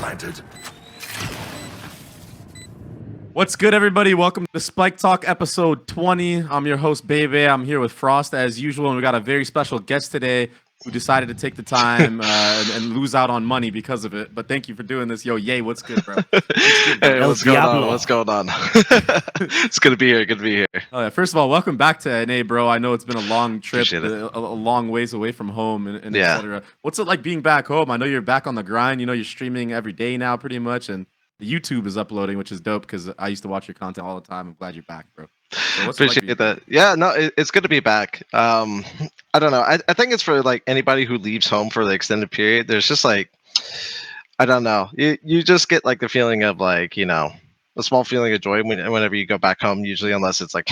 planted. What's good, everybody? Welcome to SpikeTalk episode 20. I'm your host, Bebe. I'm here with Frost as usual, and we got a very special guest today who decided to take the time and lose out on money because of it. But thank you for doing this. Yo, yay, what's good, bro? What's good, bro? Hey, what's going on? What's going on? It's good to be here. Good to be here. Oh, yeah. First of all, welcome back to NA, bro. I know it's been a long trip, Appreciate it. a long ways away from home, and Yeah. etc. What's it like being back home? I know you're back on the grind. You know, you're streaming every day now, pretty much, and the YouTube is uploading, which is dope because I used to watch your content all the time. I'm glad you're back, bro. So what's it like Appreciate that. Yeah, no, it's good to be back. I don't know. I think it's for like anybody who leaves home for the extended period. There's just like, I don't know. You just get like the feeling of like, you know, a small feeling of joy whenever you go back home. Usually, unless it's like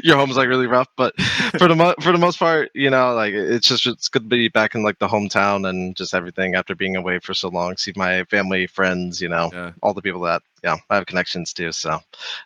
your home's like really rough. But for the most part, you know, like it's good to be back in like the hometown and just everything after being away for so long. See my family, friends, you know, all the people that I have connections to. So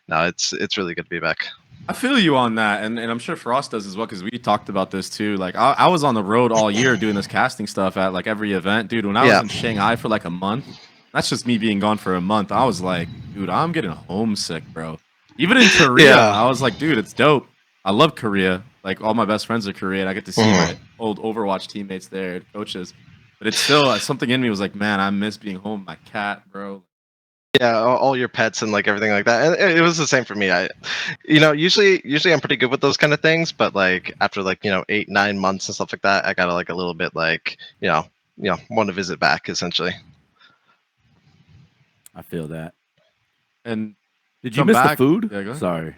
no, it's really good to be back. I feel you on that, and I'm sure Frost does as well, because we talked about this too. Like I was on the road all year doing this casting stuff at like every event, dude. When I was in Shanghai for like a month, that's just me being gone for a month. I was like, dude, I'm getting homesick, bro. Even in Korea, I was like, dude, it's dope. I love Korea. Like all my best friends are Korean. I get to see my old Overwatch teammates there, coaches. But it's still something in me was like, man, I miss being home with my cat, bro. Yeah, all your pets and like everything like that. And it was the same for me. Usually I'm pretty good with those kind of things, but like after like 8-9 months and stuff like that, I gotta like a little bit like want to visit back essentially. I feel that. And did you miss the food? Yeah, go ahead. Sorry.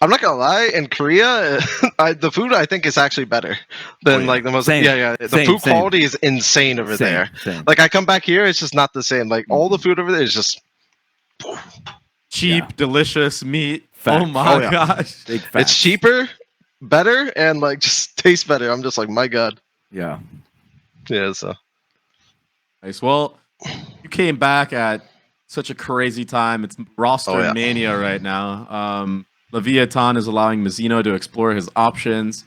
I'm not gonna lie. In Korea, the food I think is actually better than like the most. Same. The food quality is insane over there. Like I come back here, it's just not the same. Like all the food over there is just cheap, delicious meat. Fact. Oh my gosh, it's cheaper, better, and like just tastes better. I'm just like, my god. Yeah. So nice. Well, you came back at such a crazy time. It's roster mania right now. Leviathan is allowing Mazino to explore his options,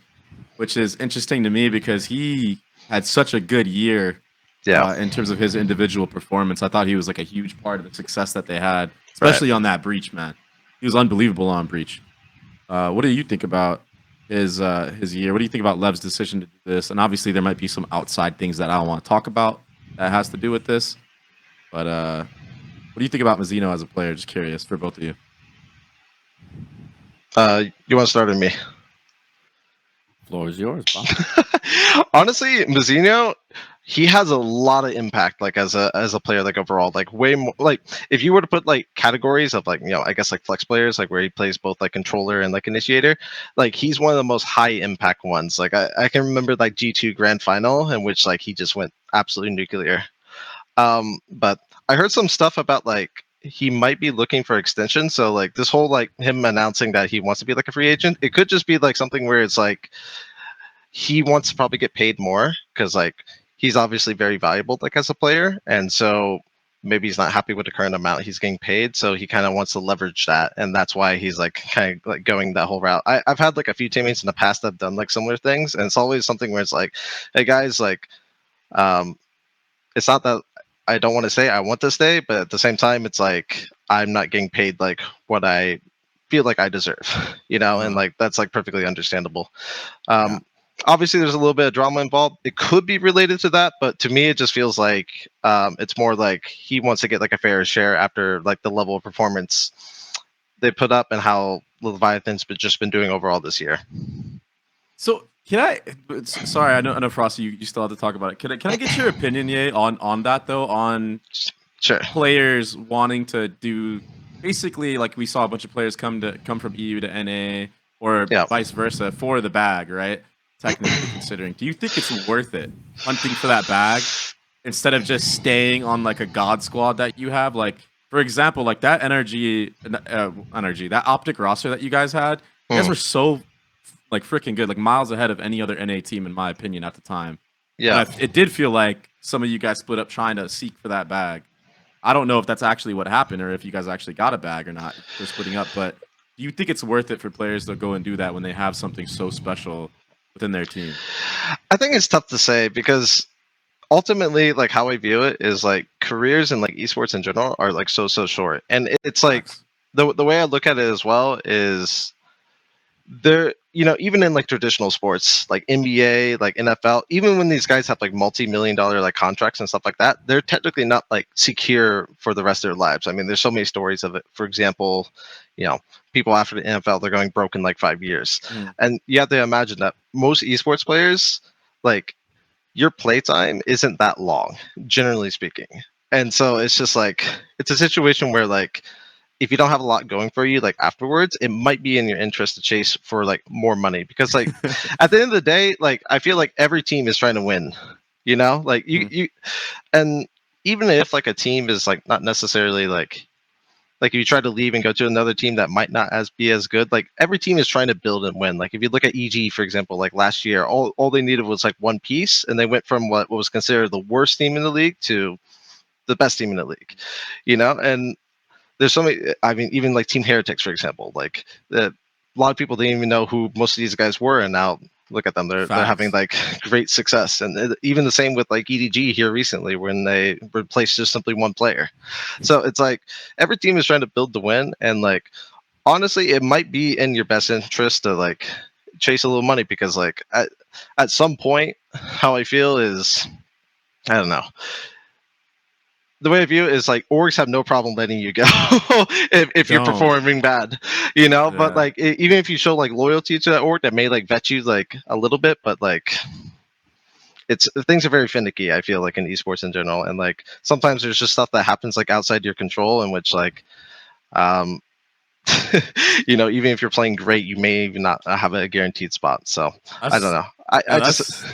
which is interesting to me because he had such a good year in terms of his individual performance. I thought he was like a huge part of the success that they had, especially on that Breach, man. He was unbelievable on Breach. What do you think about his year? What do you think about Lev's decision to do this? And obviously there might be some outside things that I don't want to talk about that has to do with this. But what do you think about Mazino as a player? Just curious for both of you. You want to start with me? Floor is yours, Bob. Honestly, Mazino, he has a lot of impact, like as a player, like overall, like way more. Like if you were to put like categories of like I guess like flex players, like where he plays both like controller and like initiator, like he's one of the most high impact ones. Like I can remember like G2 Grand Final in which like he just went absolutely nuclear. But I heard some stuff about like he might be looking for extension. So like this whole like him announcing that he wants to be like a free agent, it could just be like something where it's like he wants to probably get paid more because like he's obviously very valuable like as a player, and so maybe he's not happy with the current amount he's getting paid, so he kind of wants to leverage that, and that's why he's like kind of like going that whole route. I've had like a few teammates in the past that have done like similar things, and it's always something where it's like, hey guys, like it's not that I don't want to say I want to stay, but at the same time, it's like I'm not getting paid like what I feel like I deserve, and like that's like perfectly understandable. Obviously, there's a little bit of drama involved. It could be related to that, but to me, it just feels like it's more like he wants to get like a fair share after like the level of performance they put up and how Leviathan's just been doing overall this year. So can I? Sorry, I know Frosty, you still have to talk about it. Can I get your opinion, Ye, on that though? On players wanting to do basically like we saw a bunch of players come from EU to NA or vice versa for the bag, right? Technically considering, do you think it's worth it hunting for that bag instead of just staying on like a god squad that you have? Like for example, like that that optic roster that you guys had, you guys were so like freaking good, like miles ahead of any other NA team in my opinion at the time. It did feel like some of you guys split up trying to seek for that bag. I don't know if that's actually what happened or if you guys actually got a bag or not for splitting up, but do you think it's worth it for players to go and do that when they have something so special within their team? I think it's tough to say because ultimately, like how I view it is like careers in like esports in general are like so short, and it's like Facts. the way I look at it as well is there, even in like traditional sports like NBA, like NFL, even when these guys have like multi-million-dollar like contracts and stuff like that, they're technically not like secure for the rest of their lives. I mean, there's so many stories of it. For example, people after the NFL, they're going broke in like 5 years. Mm. And you have to imagine that most esports players, like, your playtime isn't that long, generally speaking. And so it's just like it's a situation where like if you don't have a lot going for you like afterwards, it might be in your interest to chase for like more money, because like at the end of the day, like I feel like every team is trying to win, like you and even if like a team is like not necessarily like if you try to leave and go to another team that might not be as good, like every team is trying to build and win. Like if you look at EG, for example, like last year, all they needed was like one piece, and they went from what was considered the worst team in the league to the best team in the league, and there's so many. I mean, even like Team Heretics, for example, like a lot of people didn't even know who most of these guys were, and now look at them. They're having like great success, and even the same with like EDG here recently when they replaced just simply one player. So it's like every team is trying to build to win, and like honestly, it might be in your best interest to like chase a little money, because like at some point, how I feel is, I don't know. The way I view it is like orgs have no problem letting you go if you're performing bad, Yeah. But like even if you show like loyalty to that org, that may like vet you like a little bit, but like things are very finicky. I feel like in esports in general, and like sometimes there's just stuff that happens like outside your control, in which like, even if you're playing great, you may even not have a guaranteed spot. So I don't know. I just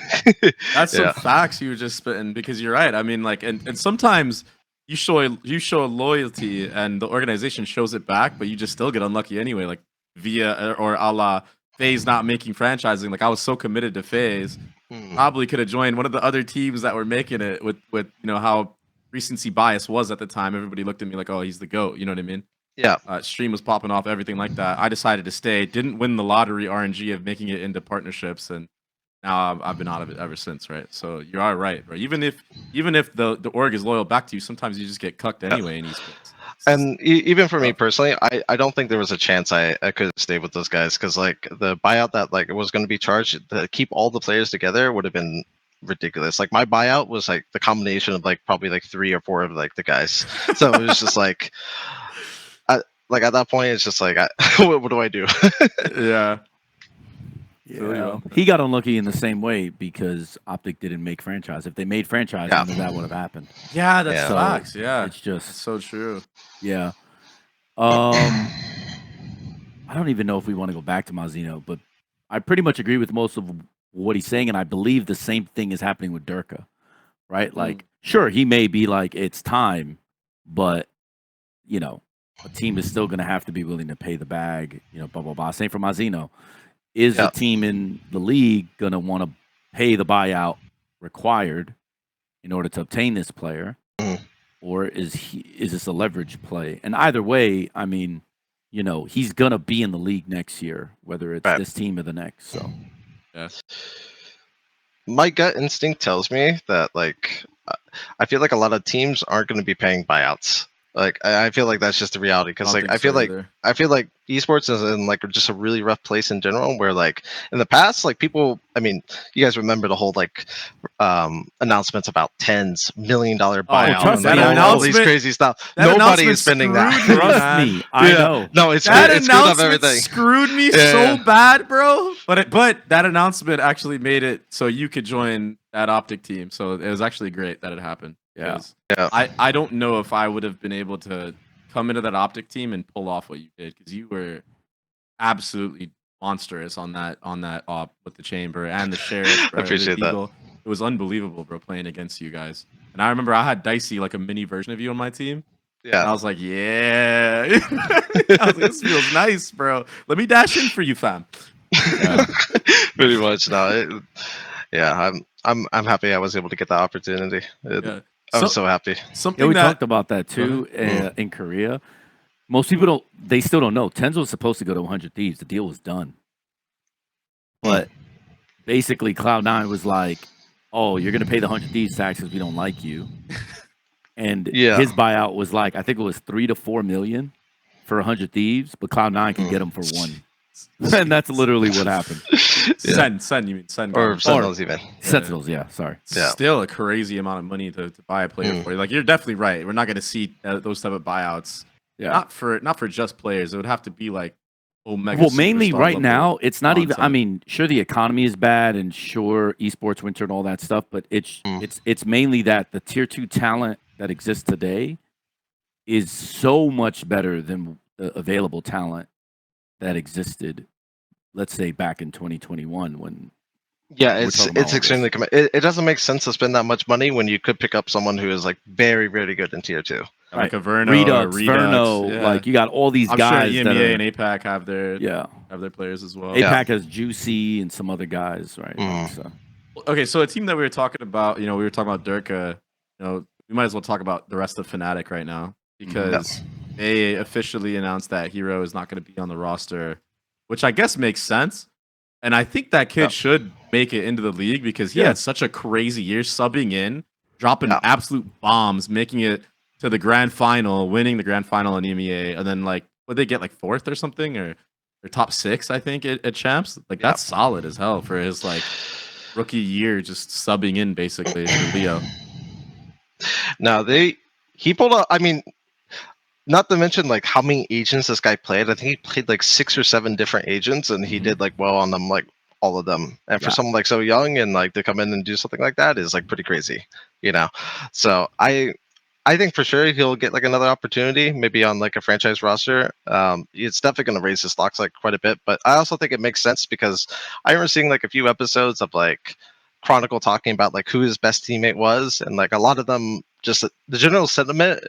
that's some facts you were just spitting, because you're right. I mean, like, and sometimes you show loyalty and the organization shows it back, but you just still get unlucky anyway. Like via or a la FaZe not making franchising. Like I was so committed to FaZe, probably could have joined one of the other teams that were making it with how recency bias was at the time. Everybody looked at me like, oh, he's the GOAT. You know what I mean? Yeah. Stream was popping off, everything like that. I decided to stay. Didn't win the lottery RNG of making it into partnerships, and now I've been out of it ever since, right? So you are right, bro. Even if the org is loyal back to you, sometimes you just get cucked anyway in esports. And even for me personally, I don't think there was a chance I could have stayed with those guys, because like the buyout that like was going to be charged to keep all the players together would have been ridiculous. Like my buyout was like the combination of like probably like 3 or 4 of like the guys. So it was just like, like at that point, it's just like, what do I do? Yeah. Yeah, he got unlucky in the same way because Optic didn't make franchise. If they made franchise, then that would have happened. Yeah, that's so facts. Yeah, it's just that's so true. Yeah. I don't even know if we want to go back to Mazino, but I pretty much agree with most of what he's saying, and I believe the same thing is happening with Durka, right? Like, sure, he may be like, it's time, but a team is still going to have to be willing to pay the bag, blah, blah, blah. Same for Mazino. Is a team in the league going to want to pay the buyout required in order to obtain this player? Or is this a leverage play? And either way, I mean, he's going to be in the league next year, whether it's this team or the next. So, yeah. My gut instinct tells me that, like, I feel like a lot of teams aren't going to be paying buyouts. Like, I feel like that's just the reality, because like I feel like esports is in like just a really rough place in general, where like in the past, like people, I mean, you guys remember the whole like announcements about $10 million buyout and all these crazy stuff. Nobody is spending that. Trust me, I know. No, it's that it's announcement everything. Screwed me so bad, bro. But that announcement actually made it so you could join that Optic team. So it was actually great that it happened. Yeah. I don't know if I would have been able to come into that Optic team and pull off what you did, because you were absolutely monstrous on that op with the chamber and the sheriff. I appreciate that. It was unbelievable, bro, playing against you guys. And I remember I had Dicey, like a mini version of you on my team. Yeah. And I was like, yeah. I was like, this feels nice, bro. Let me dash in for you, fam. Yeah. Pretty much. No. I'm happy I was able to get that opportunity. I'm so happy. We talked about that too in Korea. Most people they still don't know. Tenzo was supposed to go to 100 Thieves. The deal was done. But basically Cloud9 was like, oh, you're gonna pay the 100 Thieves tax because we don't like you. And Yeah. his buyout was like, I think it was 3 to 4 million for 100 Thieves, but Cloud9 can get him for 1. And that's literally what happened. Sen, you mean Sen? Or Sentinels even. Sentinels, yeah, sorry. Yeah. Still a crazy amount of money to buy a player for you. Like, you're definitely right. We're not going to see those type of buyouts. Yeah. Not for just players. It would have to be like Omega. Well, mainly superstar right level now, it's not even. I content. mean, sure, the economy is bad, and sure, esports winter and all that stuff. But it's mainly that the tier 2 talent that exists today is so much better than the available talent that existed, let's say back in 2021 when. Yeah, we're it's talking about all extremely. It doesn't make sense to spend that much money when you could pick up someone who is like very, very good in tier 2. Like a Verno, Redux, Redux, Verno, yeah. like you got all these I'm guys. sure that EMEA are, and APAC have their players as well. APAC has Juicy and some other guys, right? So. Okay, so a team that we were talking about, we were talking about Durka. We might as well talk about the rest of FNATIC right now because they officially announced that Hiro is not going to be on the roster, which I guess makes sense. And I think that kid should make it into the league because he had such a crazy year subbing in, dropping absolute bombs, making it to the grand final, winning the grand final in EMEA, and then would they get like 4th or something or top 6, I think, at champs? Like that's solid as hell for his rookie year, just subbing in basically for Leo. Now he pulled up. I mean, not to mention like how many agents this guy played. I think he played like 6 or 7 different agents, and he did like well on them, like all of them. And for someone like so young and like to come in and do something like that is like pretty crazy, So I think for sure he'll get like another opportunity, maybe on like a franchise roster. It's definitely going to raise his stocks like quite a bit. But I also think it makes sense because I remember seeing like a few episodes of like Chronicle talking about like who his best teammate was, and like a lot of them just the general sentiment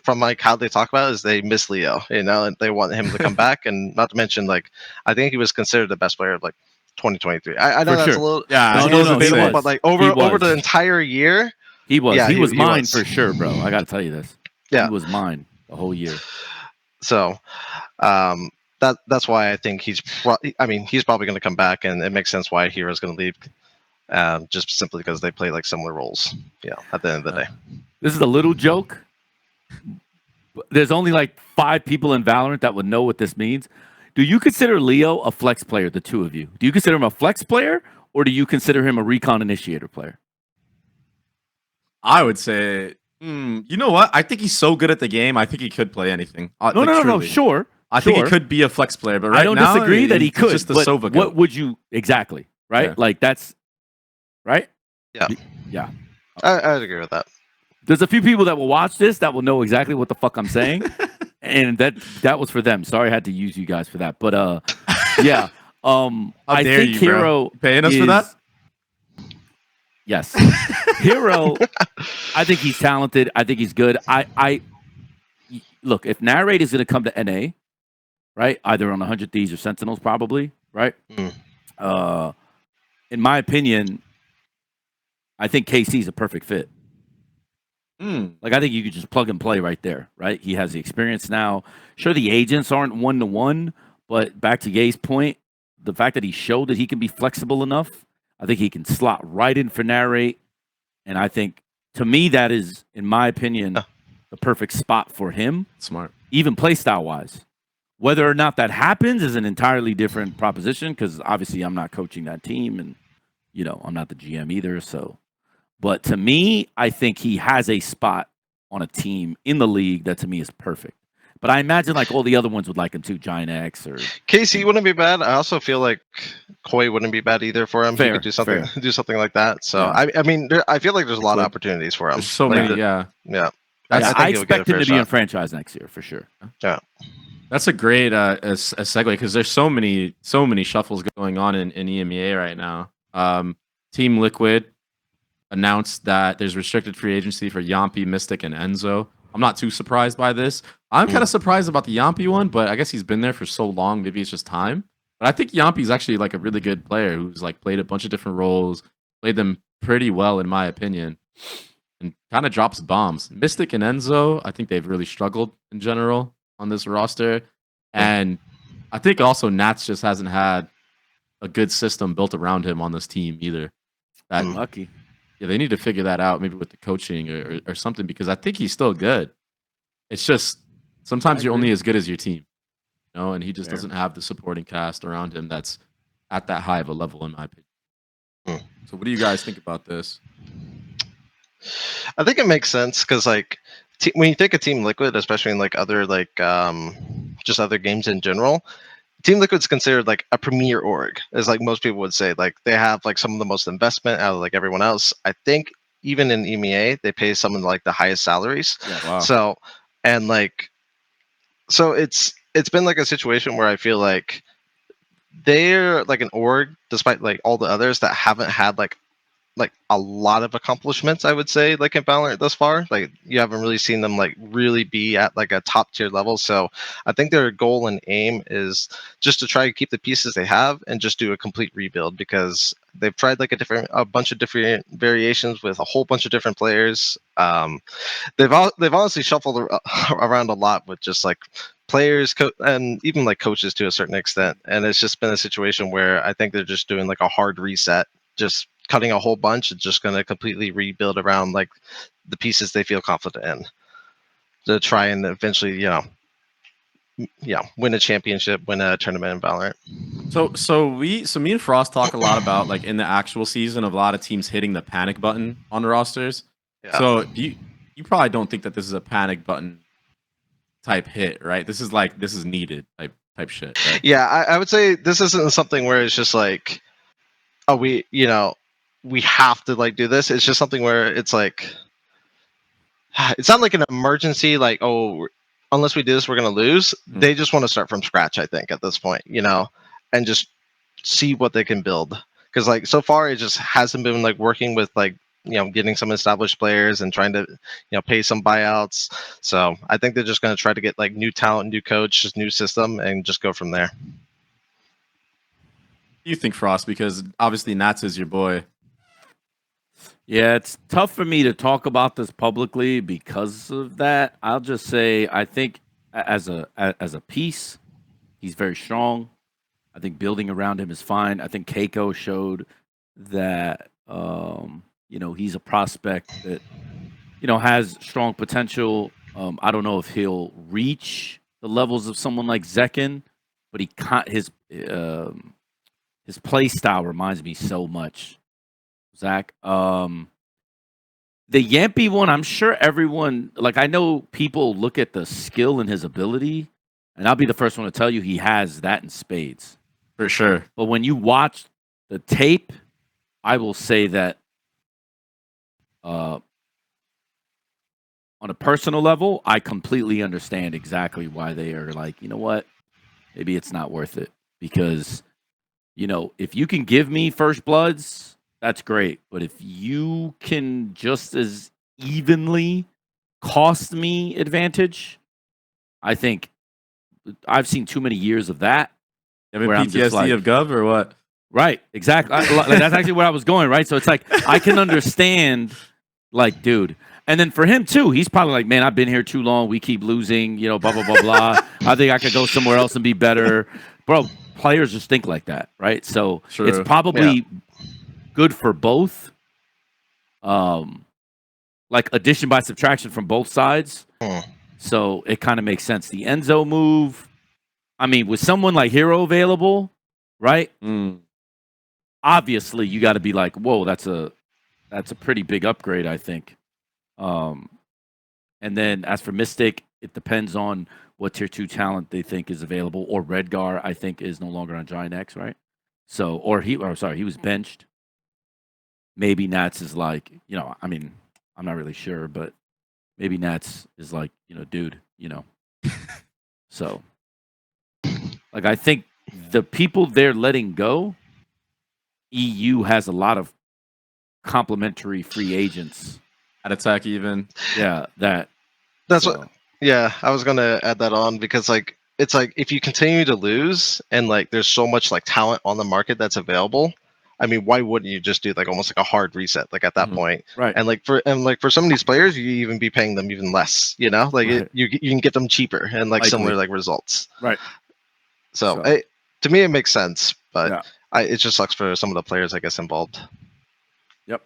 from like how they talk about it is they miss Leo, and they want him to come back. And not to mention like I think he was considered the best player of like 2023. I know that's a little debatable, but like over the entire year. He was. Yeah, he was mine was. for sure, bro. I got to tell you this. Yeah. He was mine the whole year. So that's why I think he's probably going to come back, and it makes sense why Hero's going to leave, just simply because they play like similar roles. At the end of the day. This is a little joke. There's only like 5 people in Valorant that would know what this means. Do you consider Leo a flex player, the two of you? Do you consider him a flex player, or do you consider him a recon initiator player? I would say, you know what? I think he's so good at the game. I think he could play anything. No, sure. I think he could be a flex player, but I don't disagree that he could. Just the but Sova what would you exactly right? Yeah. Like that's right. Yeah. I'd agree with that. There's a few people that will watch this that will know exactly what the fuck I'm saying, and that was for them. Sorry, I had to use you guys for that, but yeah. I think Hiro paying us for that. Yes. Hiro, I think he's talented. I think he's good. I look, if Narrate is going to come to NA, right? Either on 100 Thieves or Sentinels, probably, right? In my opinion, I think KC's a perfect fit. Like, I think you could just plug and play right there, right? He has the experience now. Sure, the agents aren't 1-to-1, but back to Ye's point, the fact that he showed that he can be flexible enough, I think he can slot right in for Narrate. And I think, to me, that is, in my opinion, the perfect spot for him. Smart. Even playstyle-wise. Whether or not that happens is an entirely different proposition, because obviously I'm not coaching that team, and, I'm not the GM either, so. But to me, I think he has a spot on a team in the league that, to me, is perfect. But I imagine like all the other ones would like him too, Giant X or KC wouldn't be bad. I also feel like Koi wouldn't be bad either for him. Fair, he could do something like that. So I mean, I feel like there's a lot of opportunities for him. There's so many, yeah. I expect him to be in franchise next year for sure. Yeah, that's a great a segue because there's so many shuffles going on in EMEA right now. Team Liquid announced that there's restricted free agency for Jamppi, Mystic, and Enzo. I'm not too surprised by this. I'm kind of surprised about the Jamppi one, but I guess he's been there for so long. Maybe it's just time. But I think Jamppi's actually like a really good player who's like played a bunch of different roles, played them pretty well in my opinion, and kind of drops bombs. Mystic and Enzo, I think they've really struggled in general on this roster. And I think also Nats just hasn't had a good system built around him on this team either. Lucky. yeah, they need to figure that out, maybe with the coaching or something, because I think he's still good. It's just sometimes you're only as good as your team, you know, and he just doesn't have the supporting cast around him that's at that high of a level, in my opinion. So what do you guys think about this? I think it makes sense because like when you think of Team Liquid, especially in like other like just other games in general, Team Liquid's considered like a premier org, as like most people would say. Like they have like some of the most investment out of like everyone else. I think even in EMEA, they pay some of like the highest salaries. Yeah, wow. So and like so it's been like a situation where I feel like they're like an org, despite like all the others that haven't had like a lot of accomplishments, I would say, like in Valorant thus far. Like you haven't really seen them like really be at like a top tier level. So I think their goal and aim is just to try to keep the pieces they have and just do a complete rebuild, because they've tried like a bunch of different variations with a whole bunch of different players. They've honestly shuffled around a lot with just like players and even like coaches to a certain extent, and it's just been a situation where I think they're just doing like a hard reset, just cutting a whole bunch and just going to completely rebuild around like the pieces they feel confident in to try and eventually, win a championship, win a tournament in Valorant. So me and Frost talk a lot about like in the actual season of a lot of teams hitting the panic button on the rosters. Yeah. So you probably don't think that this is a panic button type hit, right? This is needed type shit, right? Yeah, I would say this isn't something where it's just like, oh, we have to like do this. It's just something where it's like, it's not like an emergency, like, oh, unless we do this, we're going to lose. They just want to start from scratch, I think, at this point, and just see what they can build. Because like so far, it just hasn't been like working with like, getting some established players and trying to, pay some buyouts. So I think they're just going to try to get like new talent, new coach, just new system, and just go from there. You think, Frost, because obviously Nats is your boy. Yeah, it's tough for me to talk about this publicly because of that. I'll just say I think as a piece, he's very strong. I think building around him is fine. I think Keiko showed that he's a prospect that has strong potential. I don't know if he'll reach the levels of someone like Zekken, but his play style reminds me so much, Zach. The Jamppi one, I'm sure everyone, like, I know people look at the skill and his ability, and I'll be the first one to tell you he has that in spades. For sure. But when you watch the tape, I will say that on a personal level, I completely understand exactly why they are like, you know what? Maybe it's not worth it. Because, if you can give me first bloods, that's great. But if you can just as evenly cost me advantage, I think I've seen too many years of that. Have PTSD of Gov or what? Right, exactly. That's actually where I was going, right? So it's like, I can understand, like, dude. And then for him, too, he's probably like, man, I've been here too long. We keep losing, blah, blah, blah, blah. I think I could go somewhere else and be better. Bro, players just think like that, right? So it's probably good for both. Like addition by subtraction from both sides. So it kind of makes sense. The Enzo move, I mean, with someone like Hiro available, right? Obviously, you got to be like, whoa, that's a pretty big upgrade, I think. And then as for Mystic, it depends on what tier 2 talent they think is available. Or Redgar, I think, is no longer on Giant X, right? So, he was benched. Maybe Nats is like, I mean, I'm not really sure, but maybe Nats is like, dude, So, like, I think the people they're letting go, EU has a lot of complimentary free agents at attack even. Yeah, that's what. Yeah, I was gonna add that on because like it's like if you continue to lose and like there's so much like talent on the market that's available. I mean, why wouldn't you just do like almost like a hard reset like at that point? Right. And like for some of these players, you even be paying them even less. Like you can get them cheaper and like similar like results. Right. So to me, it makes sense, but it just sucks for some of the players I guess involved. Yep.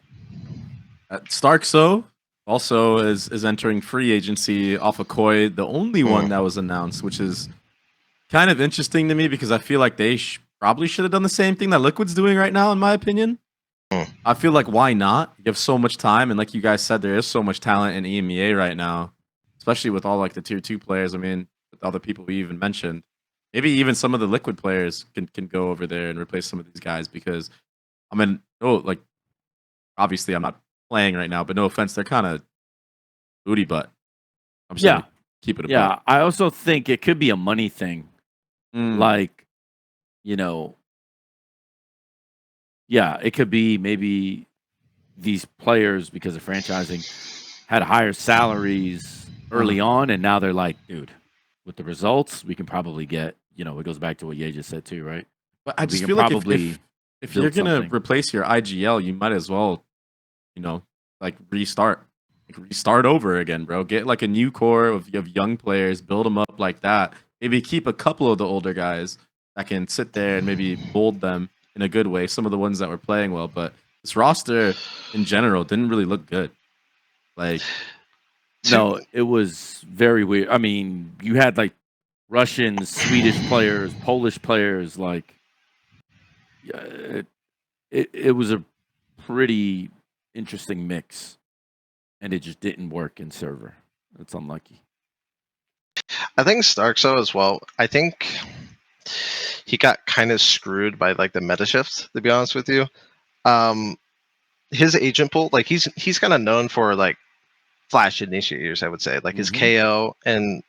Starxo also is entering free agency off of Koi, the only one that was announced, which is kind of interesting to me because I feel like they probably should have done the same thing that Liquid's doing right now, in my opinion. I feel like why not? You have so much time, and like you guys said, there is so much talent in EMEA right now, especially with all like the tier 2 players. I mean, with all the people we even mentioned, maybe even some of the Liquid players can go over there and replace some of these guys because I mean, like obviously I'm not playing right now, but no offense, they're kind of booty butt. I'm just gonna keep it a buck. I also think it could be a money thing. Like, it could be maybe these players, because of franchising, had higher salaries early on, and now they're like, dude, with the results, we can probably get, it goes back to what Ye just said too, right? But I just feel like if you're gonna replace your IGL, you might as well, like restart over again, bro. Get like a new core of young players, build them up like that. Maybe keep a couple of the older guys that can sit there and maybe mold them in a good way. Some of the ones that were playing well, but this roster in general didn't really look good. Like, no, it was very weird. I mean, you had like Russian, Swedish players, Polish players. Like, it was a pretty interesting mix, and it just didn't work in server. That's unlucky. I think starxo as well. I think he got kind of screwed by like the meta shift, to be honest with you. His agent pool, like he's kind of known for like flash initiators, I would say, like his KO, and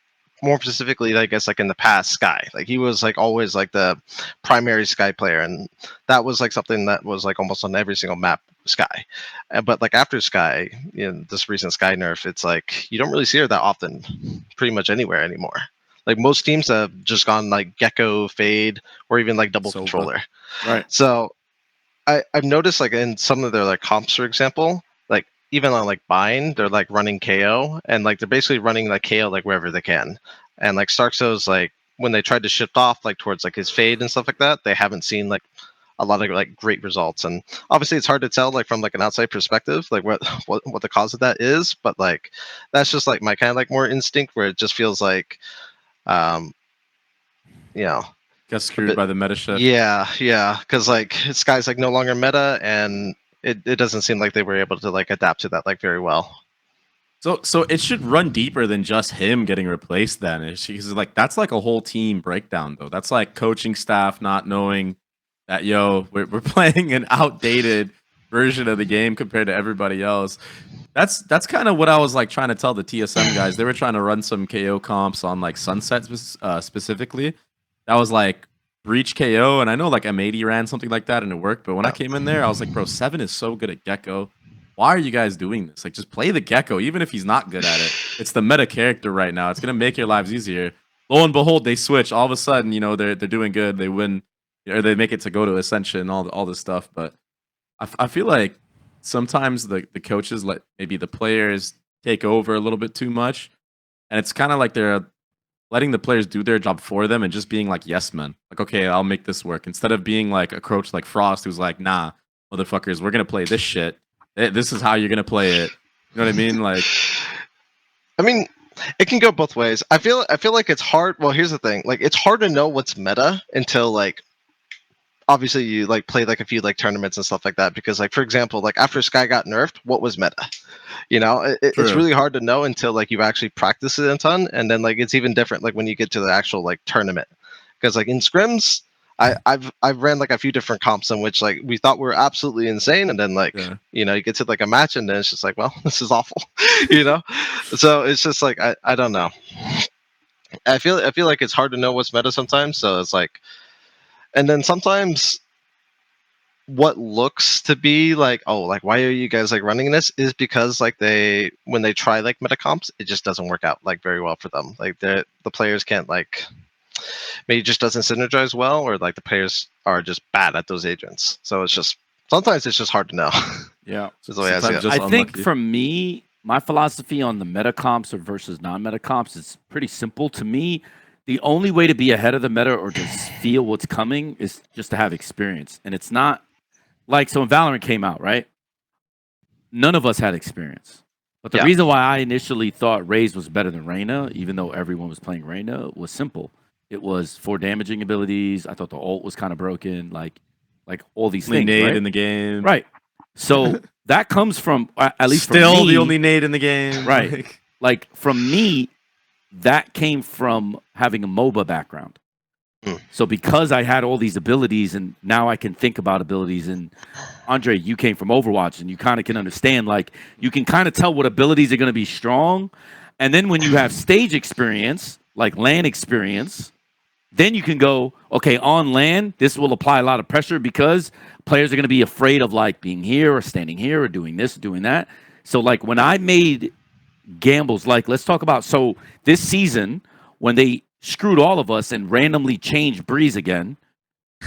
more specifically, I guess, like in the past, Sky. Like he was like always like the primary Sky player, and that was like something that was like almost on every single map, Sky. But like after Sky, this recent Sky nerf, it's like you don't really see her that often, pretty much anywhere anymore. Like most teams have just gone like Gecko, Fade, or even like double controller. Right. So I've noticed like in some of their like comps, for example, like even on like Bind, they're like running KO, and like they're basically running like KO like wherever they can. And like starxo's like when they tried to shift off like towards like his Fade and stuff like that, they haven't seen like a lot of like great results. And obviously it's hard to tell like from like an outside perspective like what the cause of that is, but like that's just like my kind of like more instinct where it just feels like got screwed by the meta shift. Yeah, because like Sky's like no longer meta, and it doesn't seem like they were able to like adapt to that like very well. So it should run deeper than just him getting replaced. Then because like that's like a whole team breakdown though. That's like coaching staff not knowing that we're playing an outdated version of the game compared to everybody else. That's kind of what I was like trying to tell the TSM guys. They were trying to run some KO comps on like Sunset specifically. That was like Breach KO, and I know like M80 ran something like that and it worked. But when I came in there, I was like, bro, 7 is so good at Gecko. Why are you guys doing this? Like, just play the Gecko, even if he's not good at it. It's the meta character right now. It's gonna make your lives easier. Lo and behold, they switch. All of a sudden, they're doing good. They win, or they make it to go to Ascension, all this stuff. But I feel like sometimes the coaches let maybe the players take over a little bit too much, and it's kind of like they're letting the players do their job for them and just being like yes men, like okay, I'll make this work, instead of being like a coach like Frost who's like, nah, motherfuckers, we're gonna play this shit. This is how you're gonna play it. You know what I mean? Like, I mean, it can go both ways. I feel like it's hard. Well, here's the thing: like, it's hard to know what's meta until like obviously you like play like a few like tournaments and stuff like that. Because like for example, like after Sky got nerfed, what was meta? It's really hard to know until like you actually practice it a ton, and then like it's even different like when you get to the actual like tournament. Because like in scrims, I've ran like a few different comps in which like we thought were absolutely insane, and then like you get to like a match and then it's just like, well, this is awful, So it's just like I don't know. I feel like it's hard to know what's meta sometimes. So it's like, and then sometimes what looks to be like, oh, like why are you guys like running this, is because like when they try like meta comps, it just doesn't work out like very well for them. Like the players can't like, maybe it just doesn't synergize well, or like the players are just bad at those agents. So it's just sometimes it's just hard to know. Yeah, the way I think for me, my philosophy on the meta comps or versus non-meta comps is pretty simple. To me, the only way to be ahead of the meta or to feel what's coming is just to have experience. And it's not like, so when Valorant came out, right? none of us had experience. But the reason why I initially thought Raze was better than Reyna, even though everyone was playing Reyna, was simple. It was 4 damaging abilities. I thought the ult was kind of broken, like all these only things. nade Right? in the game. Right. So that comes from at least still from me, the only nade in the game. Right. Like from me, that came from having a MOBA background. So because I had all these abilities and now I can think about abilities, and Andre, you came from Overwatch and you kind of can understand, like you can kind of tell what abilities are going to be strong. And then when you have stage experience, like LAN experience, then you can go, okay, on LAN, this will apply a lot of pressure because players are going to be afraid of like being here or standing here or doing this, doing that. So like when I made gambles, like let's talk about, so this season when they screwed all of us and randomly changed Breeze again,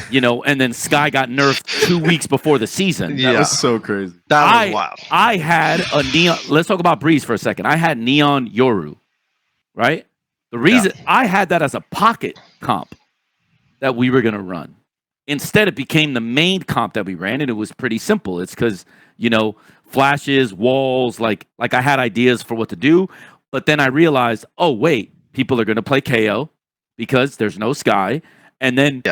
you know, and then Sky got nerfed 2 weeks before the season. That was so crazy. That was wild. I had a Neon. Let's talk about Breeze for a second. I had Neon Yoru, right? The reason I had that as a pocket comp that we were going to run. Instead, it became the main comp that we ran, and it was pretty simple. It's because, you know, flashes, walls, like I had ideas for what to do, but then I realized, oh, wait, people are going to play KO because there's no Sky. And then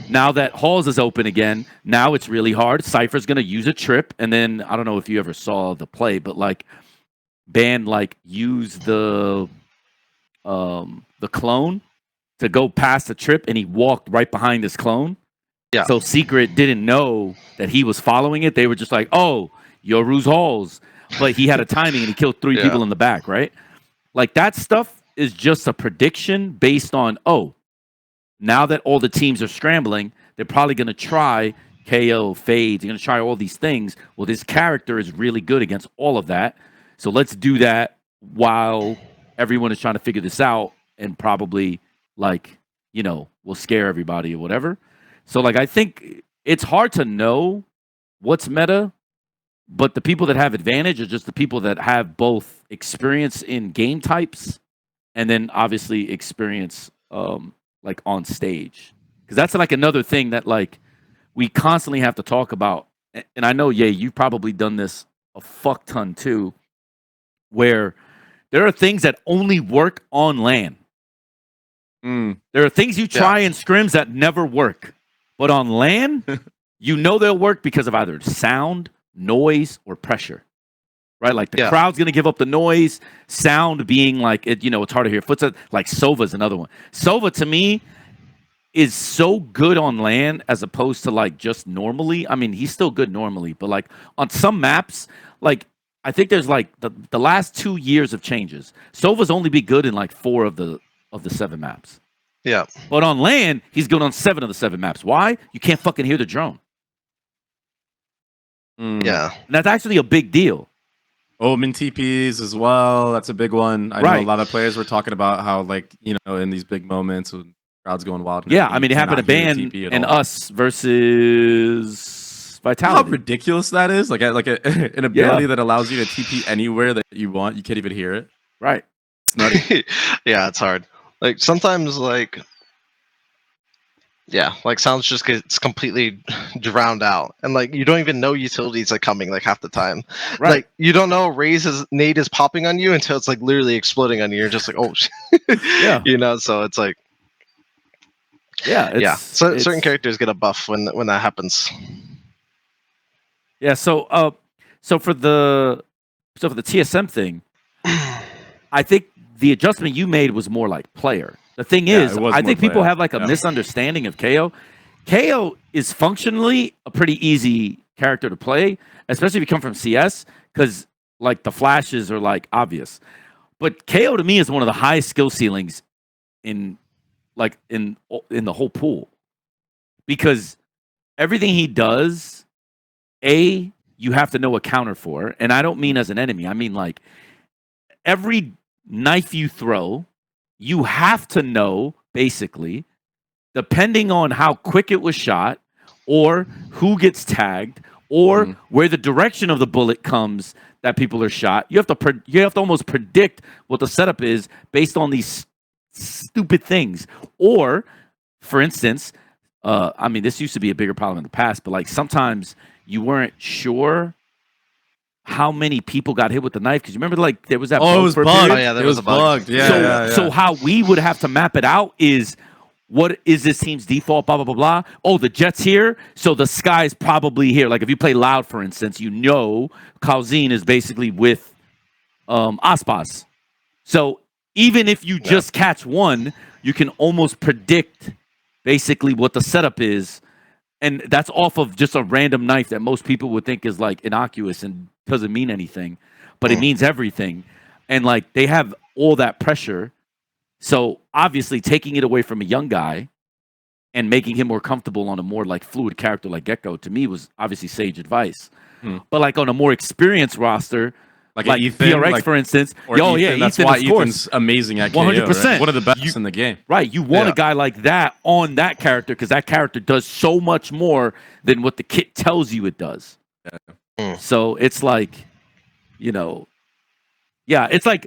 now that Halls is open again, now it's really hard. Cypher's going to use a trip. And then I don't know if you ever saw the play, but like Ban like use the clone to go past the trip, and he walked right behind this clone. Yeah. So Secret didn't know that he was following it. They were just like, oh, Yoru's Halls. But he had a timing and he killed 3 people in the back, right? Like that stuff is just a prediction based on, oh, now that all the teams are scrambling, they're probably going to try KO, fades. They're going to try all these things. Well, this character is really good against all of that. So let's do that while everyone is trying to figure this out, and probably, like, you know, we'll scare everybody or whatever. So, like, I think it's hard to know what's meta, but the people that have advantage are just the people that have both experience in game types and then obviously experience like on stage. Because that's like another thing that like we constantly have to talk about. And I know, you've probably done this a fuck ton too, where there are things that only work on LAN. There are things you try in scrims that never work. But on LAN, you know they'll work because of either sound, noise, or pressure. Right? Like the crowd's going to give up the noise, sound being like, it, you know, it's hard to hear footsteps. Like Sova's another one. Sova, to me, is so good on LAN as opposed to like just normally. I mean, he's still good normally, but like on some maps, like I think there's like the last 2 years of changes. Sova's only be good in like 4 of the 7 maps. Yeah. But on LAN, he's good on 7 of the 7 maps. Why? You can't fucking hear the drone. Yeah. And that's actually a big deal. Omen TPs as well. That's a big one. I know a lot of players were talking about how, like, you know, in these big moments when crowds going wild. Yeah, I mean, it happened to Ban and us versus Vitality. How ridiculous that is! Like an ability that allows you to TP anywhere that you want. You can't even hear it. Right. It's nutty. Yeah, it's hard. Like sometimes, like. Yeah, like sounds just gets completely drowned out, and like you don't even know utilities are coming like half the time. Right. Like you don't know Raze's nade is popping on you until it's like literally exploding on you. You're just like, oh, yeah, you know. So it's like, So certain characters get a buff when that happens. Yeah. So for the TSM thing, I think the adjustment you made was more like player. The thing is, I think people have like a misunderstanding of KO. KO is functionally a pretty easy character to play, especially if you come from CS, because like the flashes are like obvious. But KO to me is one of the highest skill ceilings in the whole pool, because everything he does, you have to know a counter for, and I don't mean as an enemy. I mean like every knife you throw, you have to know, basically, depending on how quick it was shot, or who gets tagged, or where the direction of the bullet comes that people are shot. You have to almost predict what the setup is based on these stupid things. Or, for instance, I mean, this used to be a bigger problem in the past, but like sometimes you weren't sure how many people got hit with the knife. Because you remember, like, there was that Oh, it was for a bugged. period? Oh, yeah, there it was was a bug. bugged. Yeah, so, yeah, yeah. so how we would have to map it out is, what is this team's default, blah, blah, blah, blah. Oh, the Jet's here, so the Sky's probably here. Like, if you play Loud, for instance, you know Calzine is basically with Aspas. So even if you just catch one, you can almost predict basically what the setup is. And that's off of just a random knife that most people would think is, like, innocuous and doesn't mean anything. But it means everything. And, like, they have all that pressure. So obviously taking it away from a young guy and making him more comfortable on a more, like, fluid character like Gecko, to me, was obviously sage advice. But, like, on a more experienced roster, like Ethan, VRX, like, for instance. or Oh, Ethan, yeah, that's Ethan, why of course. Ethan's amazing at KO, 100%. right? One of the best in the game. Right, you want Yeah. a guy like that on that character because that character does so much more than what the kit tells you it does. So it's like, you know, yeah, it's like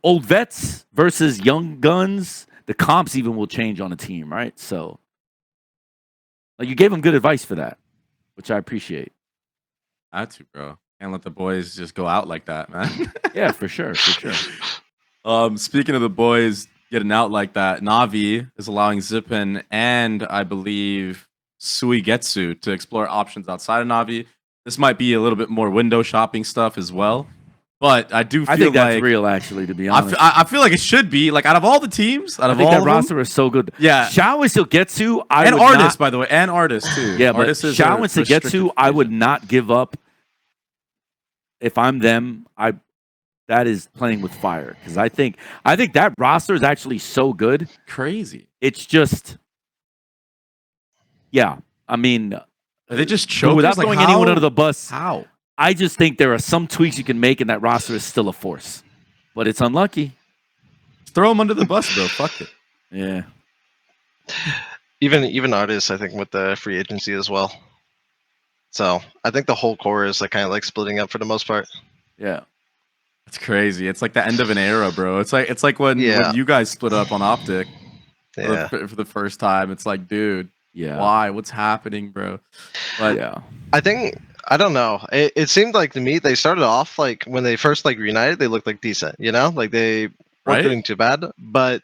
old vets versus young guns. The comps even will change on a team, right? So, like, you gave him good advice for that, which I appreciate. Had to, bro. Can't let the boys just go out like that, man. Yeah, for sure, for sure. Speaking of the boys getting out like that, Navi is allowing Zyppan and I believe SUYGETSU to explore options outside of Navi. This might be a little bit more window shopping stuff as well. But I do feel I think that's like real, actually, to be honest. I feel like it should be, like, out of all the teams, out I of think all that of roster them, is so good. Yeah. Shao and Sugetsu, and Ardiis, by the way, and Ardiis too. Yeah, but Ardiis is Shao a and restricted Sugetsu, I would agent. not give up. If I'm them, that is playing with fire, because I think that roster is actually so good. Crazy. It's just, yeah. I mean, Are they just chokers? without Like, throwing anyone how- under the bus, How? I just think there are some tweaks you can make, and that roster is still a force. But it's unlucky. Just throw them under the bus, bro. Fuck it. Yeah. Even Ardiis, I think, with the free agency as well. So I think the whole core is like kind of like splitting up for the most part. Yeah. It's crazy. It's like the end of an era, bro. It's like when you guys split up on Optic for the first time. It's like, dude, Yeah. why? What's happening, bro? But Yeah. I think I don't know. It seemed like to me they started off like when they first like reunited, they looked like decent, you know, like they weren't Right? doing too bad. But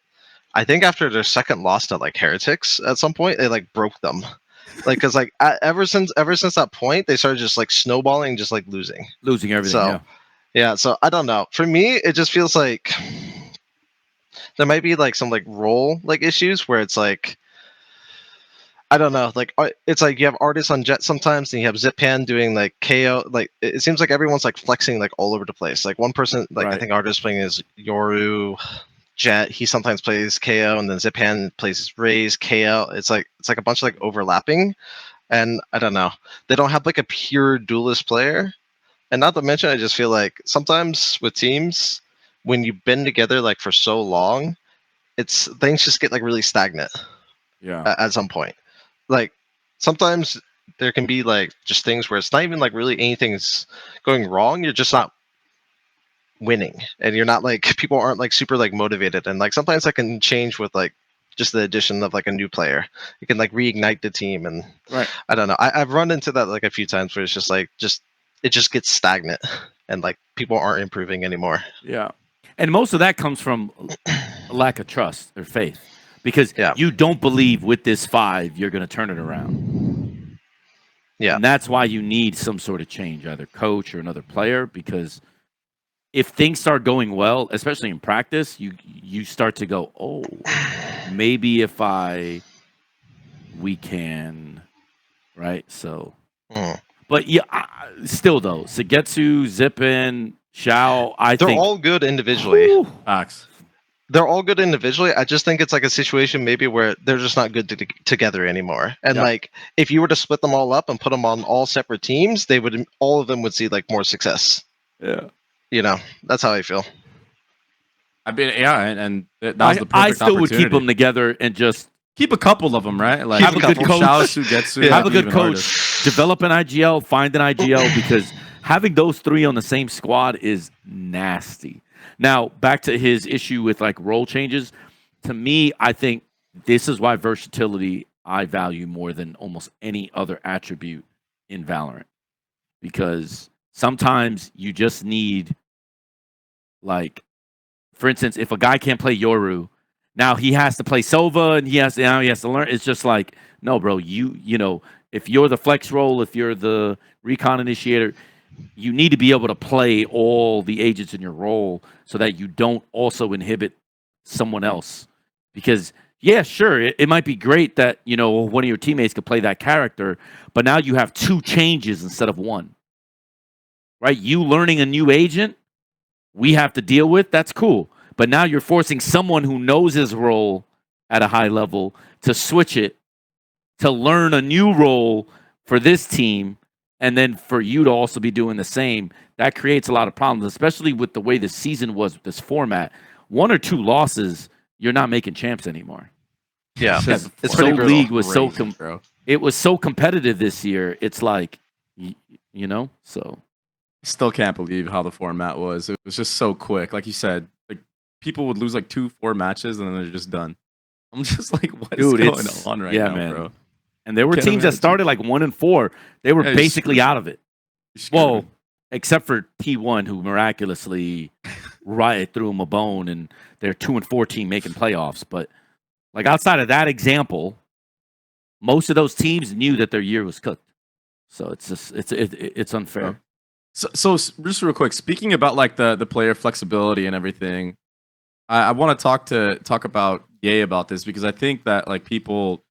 I think after their second loss to like Heretics, at some point they like broke them, like because like ever since that point they started just like snowballing, just like losing Losing everything. So yeah. So I don't know. For me, it just feels like there might be like some like role like issues where it's like I don't know, like it's like you have artists on Jet sometimes, and you have Zyppan doing like KO. Like it seems like everyone's like flexing like all over the place. Like one person, like I Right. think artist playing is Yoru, Jet. He sometimes plays KO, and then Zyppan plays Raze KO. It's like a bunch of like overlapping, and I don't know. They don't have like a pure duelist player, and not to mention, I just feel like sometimes with teams, when you've been together like for so long, it's things just get like really stagnant Yeah. at some point. Like sometimes there can be like just things where it's not even like really anything's going wrong. You're just not winning, and you're not like people aren't like super like motivated, and like sometimes that can change with like just the addition of like a new player. It can like reignite the team, and Right. I don't know. I've run into that like a few times where it's just like it just gets stagnant, and like people aren't improving anymore. Yeah. And most of that comes from a lack of trust or faith, because Yeah. you don't believe with this 5 you're going to turn it around. Yeah. And that's why you need some sort of change, either coach or another player, because if things start going well, especially in practice, you start to go, oh, maybe if we can, right? So, but yeah, still though, Sugetsu, Zyppan, Shao, They're think all good individually. Whew. facts. They're all good individually. I just think it's like a situation maybe where they're just not good together anymore. And Yeah. like if you were to split them all up and put them on all separate teams, all of them would see like more success. Yeah. You know, that's how I feel. I mean, yeah, and that was the perfect I still would keep opportunity. them together and just Keep a couple of them, right? Like Have a good coach. Shao, Sugetsu, have a maybe good even coach, Ardiis. develop an IGL, find an IGL, because having those 3 on the same squad is nasty. Now, back to his issue with like role changes. To me, I think this is why versatility I value more than almost any other attribute in Valorant. Because sometimes you just need, like, for instance, if a guy can't play Yoru, now he has to play Sova, and he has to learn. It's just like, no, bro, you know, if you're the flex role, if you're the recon initiator, you need to be able to play all the agents in your role so that you don't also inhibit someone else. Because yeah, sure, it might be great that, you know, one of your teammates could play that character, but now you have 2 changes instead of 1. Right? You learning a new agent, we have to deal with, that's cool. But now you're forcing someone who knows his role at a high level to switch it, to learn a new role for this team, and then for you to also be doing the same. That creates a lot of problems, especially with the way the season was with this format. 1 or 2 losses, you're not making champs anymore. Yeah, Because it's Pro pretty brutal. League was so Crazy, bro. it was so competitive this year. It's like, you know, so Still can't believe how the format was. It was just so quick. Like you said, like people would lose like 2-4 matches and then they're just done. I'm just like, what is dude, going it's on right yeah, now, man. bro? And there were Can't teams that imagine. started like 1 and 4. They were Yeah, basically screwed. out of it. You're screwed. Well, except for T1, who miraculously Riot threw him a bone, and they're 2 and 14 making playoffs. But like outside of that example, most of those teams knew that their year was cooked. So it's just it's unfair. So just real quick, speaking about like the player flexibility and everything, I want to talk about Ye about this because I think that like people,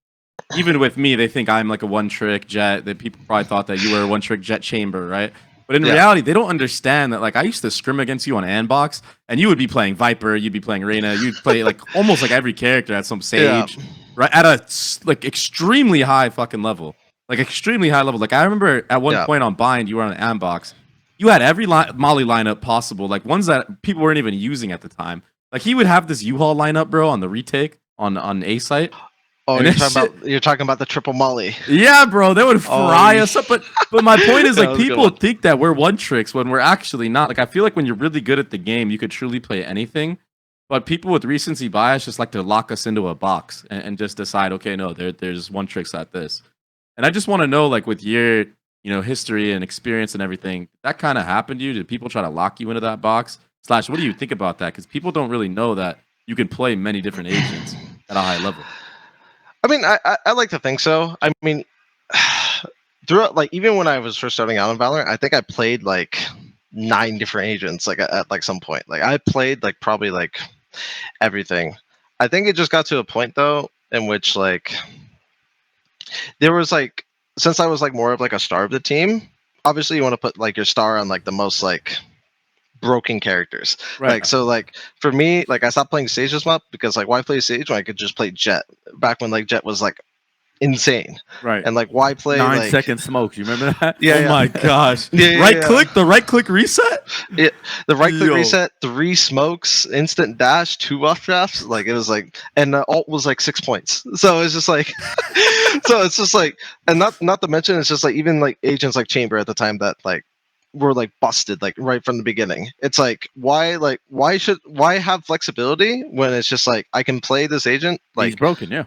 even with me, they think I'm like a one-trick Jet. That people probably thought that you were a one-trick Jet Chamber, right? But in reality, they don't understand that like I used to scrim against you on Andbox, and you would be playing Viper, you'd be playing Reyna, you'd play like almost like every character at some Sage, right? At a like extremely high fucking level, like extremely high level. Like I remember at one point on Bind, you were on Andbox. You had every Molly lineup possible, like ones that people weren't even using at the time. Like he would have this U-Haul lineup, bro, on the retake on A site. Oh, And you're talking about the triple molly. Yeah, bro, they would fry us up. But my point is, That like, was a good people one. think that we're one tricks when we're actually not. Like, I feel like when you're really good at the game, you could truly play anything. But people with recency bias just like to lock us into a box and just decide, okay, no, there's one tricks at this. And I just want to know, like, with your history and experience and everything, that kind of happened to you? Did people try to lock you into that box? / what do you think about that? Because people don't really know that you can play many different agents at a high level. I mean, I like to think so. I mean, throughout, like, even when I was first starting out in Valorant, I think I played like 9 different agents, like at like some point. Like I played like probably like everything. I think it just got to a point though in which like there was like, since I was like more of like a star of the team, obviously you want to put like your star on like the most like broken characters. Right. Like so like for me, like I stopped playing Sage this month because like why play Sage when I could just play Jet back when like Jet was like insane. Right. And like why play 9-second smokes. You remember that? Yeah, Oh my gosh. Yeah, the right click reset? the right click Yo. reset, 3 smokes, instant dash, 2 off drafts. Like it was like, and the ult was like 6 points. So it's just like, so it's just like, and not to mention, it's just like even like agents like Chamber at the time that like were like busted like right from the beginning. It's like why have flexibility when it's just like I can play this agent like He's broken, yeah.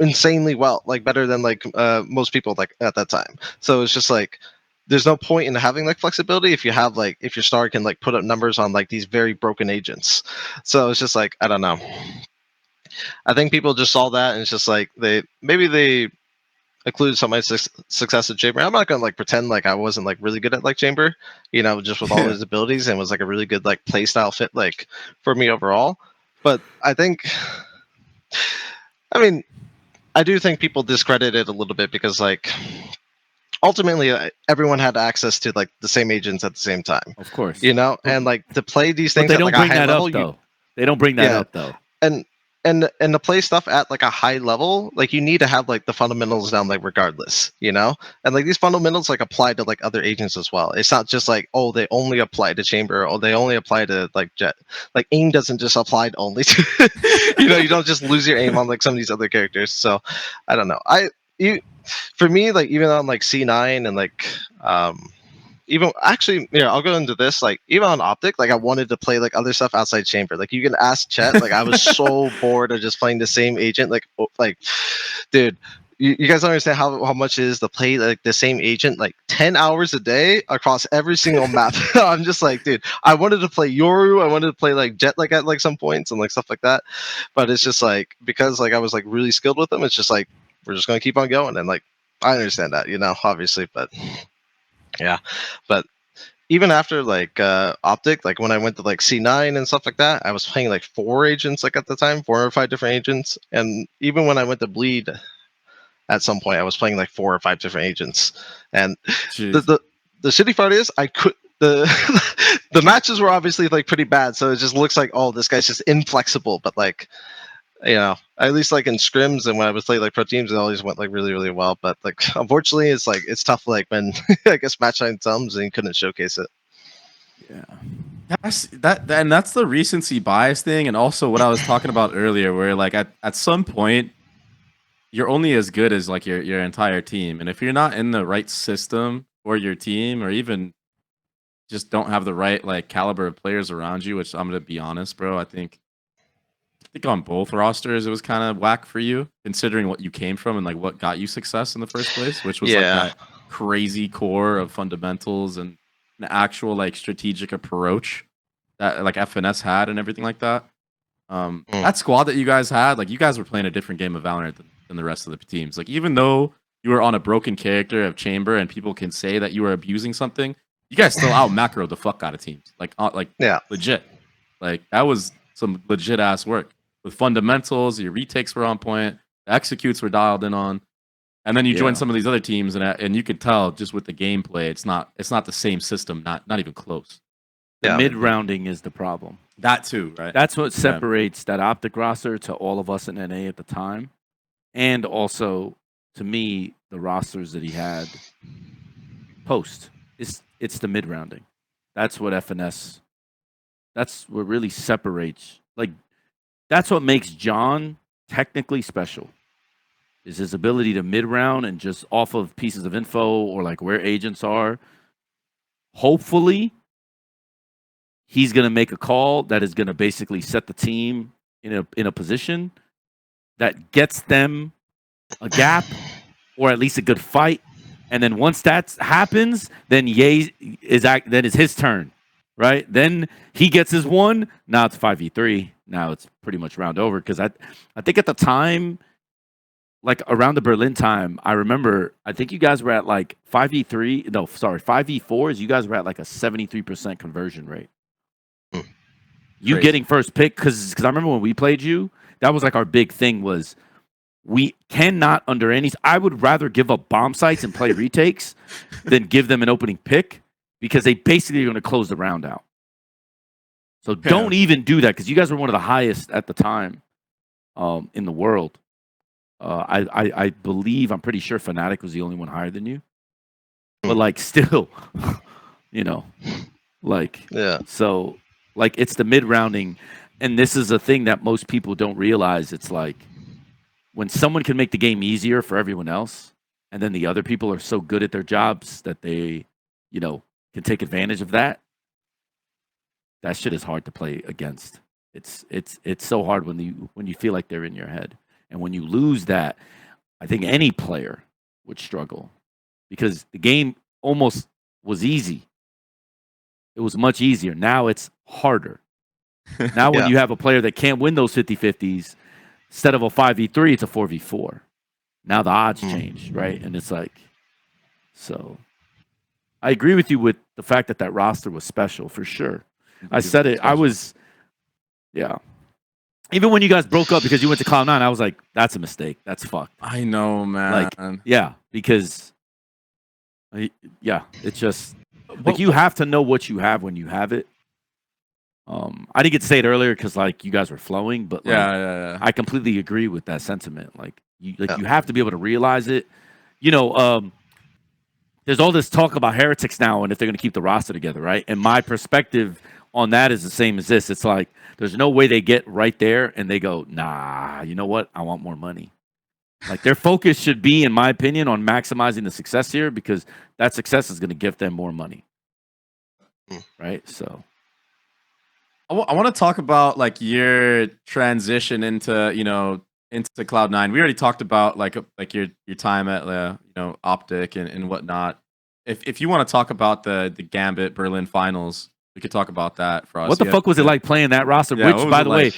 insanely well, like better than like most people like at that time. So it's just like there's no point in having like flexibility if you have like if your star can like put up numbers on like these very broken agents. So it's just like I don't know. I think people just saw that and it's just like they included some of my success at Chamber. I'm not gonna like pretend like I wasn't like really good at like Chamber, just with all his abilities and was like a really good like play style fit like for me overall. But I think, I mean, I do think people discredit it a little bit because like ultimately everyone had access to like the same agents at the same time, Of course. and like to play these But things they at don't like a bring high that level, up though. They don't bring that Yeah. up though. and to play stuff at like a high level, like you need to have like the fundamentals down like regardless, and like these fundamentals like apply to like other agents as well. It's not just like, oh, they only apply to Chamber or they only apply to like Jet. Like aim doesn't just apply only to you don't just lose your aim on like some of these other characters. So I don't know. For me, like even on like C9 and like even actually, I'll go into this. Like even on Optic, like I wanted to play like other stuff outside Chamber. Like you can ask Chet. Like I was so bored of just playing the same agent. Like dude, you guys don't understand how much it is to play like the same agent like 10 hours a day across every single map. I'm just like, dude, I wanted to play Yoru, I wanted to play like Jet like at like some points and like stuff like that, but it's just like because like I was like really skilled with them, it's just like we're just gonna keep on going, and like I understand that, obviously, but yeah, but even after like Optic, like when I went to like C9 and stuff like that, I was playing like 4 agents like at the time, 4 or 5 different agents, and even when I went to Bleed at some point, I was playing like 4 or 5 different agents, and the Jeez. the shitty part is I could the the matches were obviously like pretty bad, so it just looks like, oh, this guy's just inflexible, but like at least like in scrims and when I was playing like pro teams, it always went like really really well, but like unfortunately it's tough like when I guess match time comes and you couldn't showcase it. Yeah. And that's the recency bias thing, and also what I was talking about earlier, where like at some point you're only as good as like your entire team, and if you're not in the right system for your team, or even just don't have the right like caliber of players around you, which I'm gonna be honest, bro, I think on both rosters it was kind of whack for you, considering what you came from and like what got you success in the first place, which was like Yeah. that crazy core of fundamentals and an actual like strategic approach that like FNS had and everything like that. That squad that you guys had, like you guys were playing a different game of Valorant than the rest of the teams. Like even though you were on a broken character of Chamber and people can say that you were abusing something, you guys still out macro the fuck out of teams. Like Yeah. legit. Like that was some legit ass work with fundamentals. Your retakes were on point. The executes were dialed in on. And then you join some of these other teams, and you could tell just with the gameplay, it's not the same system. Not even close. The mid rounding is the problem. That too, right? That's what separates that Optic roster to all of us in NA at the time, and also to me the rosters that he had post. It's the mid rounding. That's what FNS. That's what really separates. Like that's what makes John technically special. Is his ability to mid round and just off of pieces of info or like where agents are. Hopefully, he's going to make a call that is going to basically set the team in a position that gets them a gap or at least a good fight. And then once that happens, then then it's his turn, right? Then he gets his one. Now it's 5v3. Now it's pretty much round over because I think at the time, like around the Berlin time, I remember I think you guys were at like 5v3. No, sorry, 5v4s. You guys were at like a 73% conversion rate. You Crazy. getting first pick because I remember when we played you, that was like our big thing was we cannot under any. I would rather give up bomb sites and play retakes than give them an opening pick because they basically are going to close the round out. So don't even do that because you guys were one of the highest at the time in the world. I believe I'm pretty sure FNATIC was the only one higher than you, but like still, so. Like it's the mid rounding, and this is a thing that most people don't realize. It's like when someone can make the game easier for everyone else, and then the other people are so good at their jobs that they, can take advantage of that. That shit is hard to play against. It's so hard when you feel like they're in your head, and when you lose that, I think any player would struggle because the game almost was easy. It was much easier. Now it's harder. Now when you have a player that can't win those 50-50s, instead of a 5v3, it's a 4v4. Now the odds change, right? And it's like, so I agree with you with the fact that roster was special for sure. I said it. I was, Even when you guys broke up because you went to Cloud9, I was like, that's a mistake. That's fucked. I know, man. Because, it's just, like you have to know what you have when you have it. I didn't get to say it earlier because like you guys were flowing, but like, I completely agree with that sentiment. Like you have to be able to realize it. There's all this talk about heretics now and if they're going to keep the roster together, right? And my perspective on that is the same as this. It's like there's no way they get right there and they go, nah, you know what? I want more money. Like their focus should be, in my opinion, on maximizing the success here because that success is going to give them more money. Right? So I want to talk about like your transition into, into Cloud9. We already talked about like your time at Optic and whatnot. If you want to talk about the Gambit Berlin finals, we could talk about that for us. What the fuck was it like playing that roster? Yeah, Which, by the way,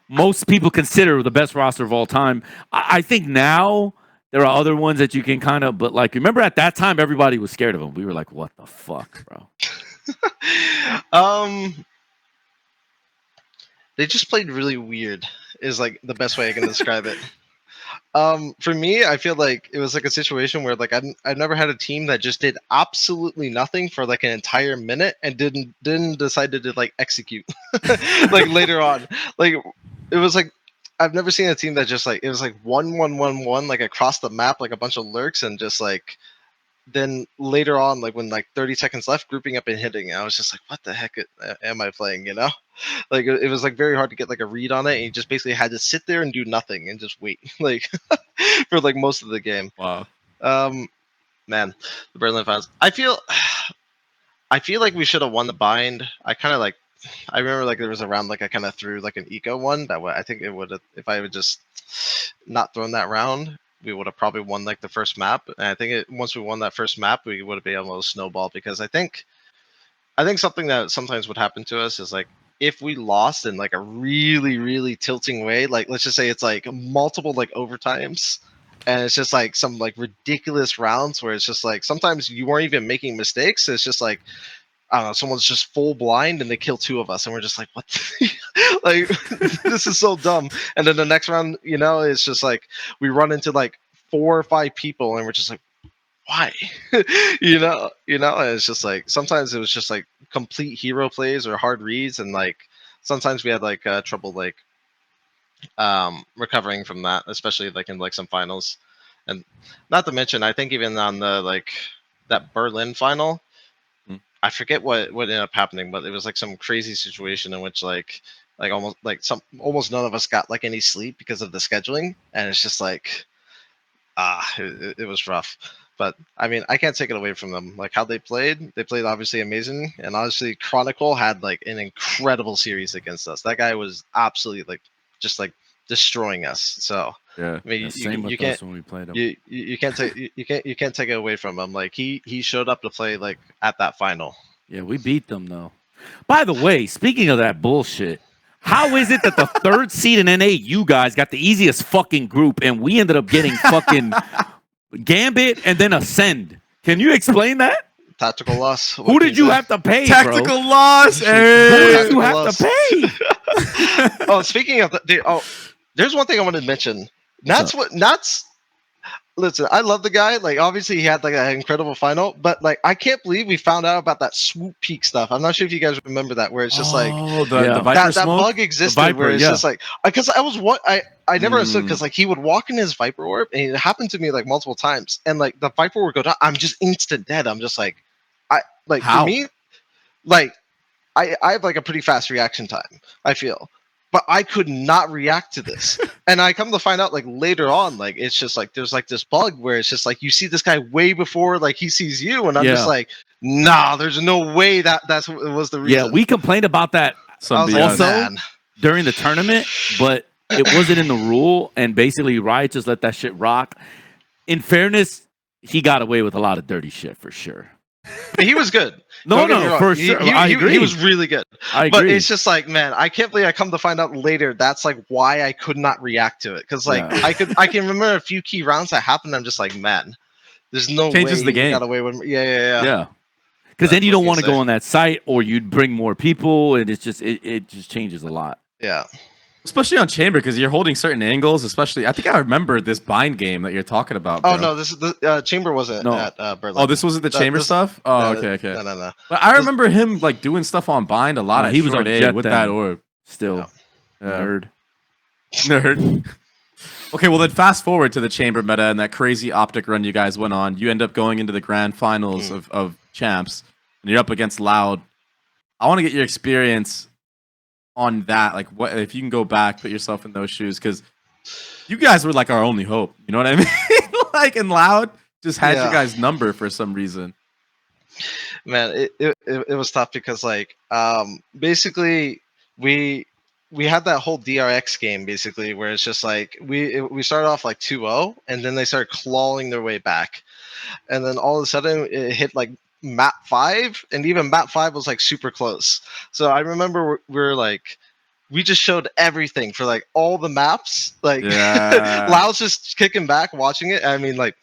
most people consider the best roster of all time. I think now there are other ones that you can kind of, but like, remember at that time, everybody was scared of them. We were like, what the fuck, bro? They just played really weird is like the best way I can describe it. For me, I feel like it was like a situation where like I've never had a team that just did absolutely nothing for like an entire minute and didn't decide to like execute like later on. Like it was like I've never seen a team that just like it was like 1-1-1-1 like across the map, like a bunch of lurks, and just like then later on, like when like 30 seconds left, grouping up and hitting. I was just like, what the heck am I playing? You know, like it was like very hard to get like a read on it. And you just basically had to sit there and do nothing and just wait, like for like most of the game. Wow. Man, the Berlin finals. I feel like we should have won the bind. I remember like there was a round like I kind of threw like an eco one that I think it would have, if I would just not thrown that round, we would have probably won like the first map. And I think once we won that first map, we would have been able to snowball, because I think something that sometimes would happen to us is like if we lost in like a really, really tilting way, like let's just say it's like multiple like overtimes, and it's just like some like ridiculous rounds where it's just like sometimes you weren't even making mistakes. It's just like, I don't know, someone's just full blind and they kill two of us, and we're just like, what? Like, this is so dumb. And then the next round, you know, it's just like we run into like 4 or 5 people, and we're just like, why? you know, and it's just like sometimes it was just like complete hero plays or hard reads, and like sometimes we had like trouble like recovering from that, especially like in like some finals. And not to mention, I think even on the like that Berlin final, I forget what ended up happening, but it was like some crazy situation in which like almost none of us got like any sleep because of the scheduling, and it's just like it was rough. But I mean, I can't take it away from them. Like how they played obviously amazing, and honestly, Chronicle had like an incredible series against us. That guy was absolutely like just like destroying us. So yeah, I mean, same with us when we played him. You can't take you can't take it away from him. Like he showed up to play like at that final. Yeah, we beat them though. By the way, speaking of that bullshit, how is it that the 3rd seed in NA, you guys got the easiest fucking group, and we ended up getting fucking Gambit and then Ascend? Can you explain that? Tactical loss. Who did you have to pay, Tactical bro? loss. Who did you have to pay? Oh, speaking of that, there's one thing I wanted to mention. Listen, I love the guy. Like, obviously, he had like an incredible final, but like, I can't believe we found out about that swoop peak stuff. I'm not sure if you guys remember that, where it's just like the Viper that bug existed, Viper, where it's just like, because I never understood, because like he would walk in his Viper orb, and it happened to me like multiple times, and like the Viper would go down. I'm just instant dead. I'm just like, How? For me, like I have like a pretty fast reaction time, I feel. But I could not react to this. And I come to find out like later on, like it's just like there's like this bug where it's just like you see this guy way before like he sees you, and I'm just like, nah, there's no way that's what was the reason. Yeah, we complained about that also during the tournament, but it wasn't in the rule, and basically Riot just let that shit rock. In fairness, he got away with a lot of dirty shit for sure. He was good. No, for sure. I agree. He was really good. I agree. But it's just like, man, I can't believe I come to find out later that's like why I could not react to it. Because like I can remember a few key rounds that happened. I'm just like, man, there's no Changes way the game. Got away with me. Yeah. Because then you don't want to go on that site, or you'd bring more people, and it's just it just changes a lot. Yeah. Especially on Chamber, because you're holding certain angles. Especially, I think I remember this bind game that you're talking about. Bro. Oh no, this is the Chamber wasn't at Berlin. Oh, this wasn't the Chamber stuff. Oh, okay. No. But I remember him like doing stuff on bind a lot. He was on Jet with that orb. Still, nerd. Okay, well then fast forward to the Chamber meta and that crazy Optic run you guys went on. You end up going into the grand finals of champs, and you're up against Loud. I want to get your experience on that, like what if you can go back, put yourself in those shoes, because you guys were like our only hope. You know what I mean? Like, and Loud just had you guys' number for some reason. Man, it was tough because like basically we we had that whole DRX game basically where it's just like we started off like 2-0 and then they started clawing their way back, and then all of a sudden it hit like map 5, and even map 5 was like super close. So I remember we're like, we just showed everything for like all the maps. Like Lao's just kicking back watching it. I mean, like,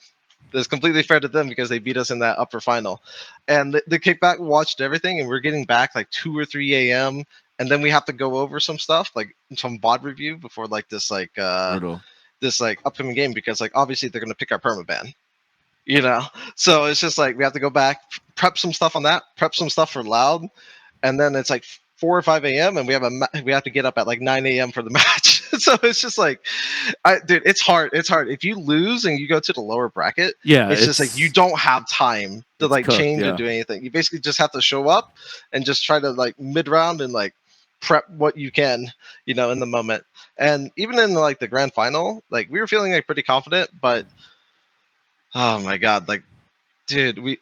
it's completely fair to them because they beat us in that upper final, and the kickback watched everything, and we're getting back like 2 or 3 a.m. and then we have to go over some stuff like some VOD review before like this upcoming game, because like obviously they're gonna pick our permaban, you know. So it's just like we have to go back, prep some stuff on that, prep some stuff for Loud, and then it's like 4 or 5 a.m. and we have to get up at like 9 a.m. for the match. So it's just like, dude, it's hard. It's hard. If you lose and you go to the lower bracket, it's just like you don't have time to like change or do anything. You basically just have to show up and just try to like mid round and like prep what you can, you know, in the moment. And even in like the grand final, like we were feeling like pretty confident, but oh my god, like, dude,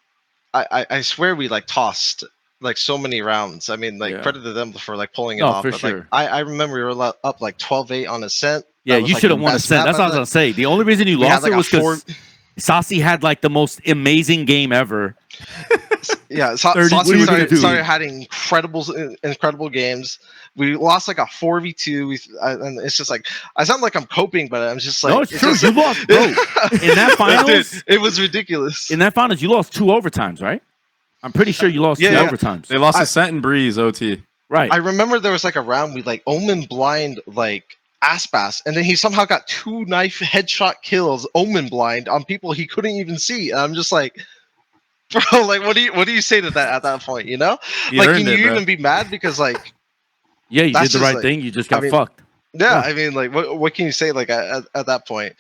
I swear we like tossed like so many rounds. I mean, like, credit to them for like pulling it off. For but sure. like I remember we were up like 12-8 on Ascent. Yeah, you should have won Ascent. That's what I was gonna say. The only reason you lost it was because Saucy had like the most amazing game ever. Yeah, Saucy started having incredible games. We lost like a 4v2, and it's just like, I sound like I'm coping, but I'm just like, no, it's true. You lost, bro. In that finals, dude, it was ridiculous. In that finals, you lost 2 overtimes, right? I'm pretty sure you lost 2 overtimes. They lost Ascent and Breeze OT. Right. I remember there was like a round we like Omen blind like Aspas, and then he somehow got 2 knife headshot kills Omen blind on people he couldn't even see. And I'm just like, bro, like, what do you say to that at that point? You know, like, can you even be mad because like, yeah, you did the right thing. You just got fucked. Yeah, I mean, like, what can you say like at that point?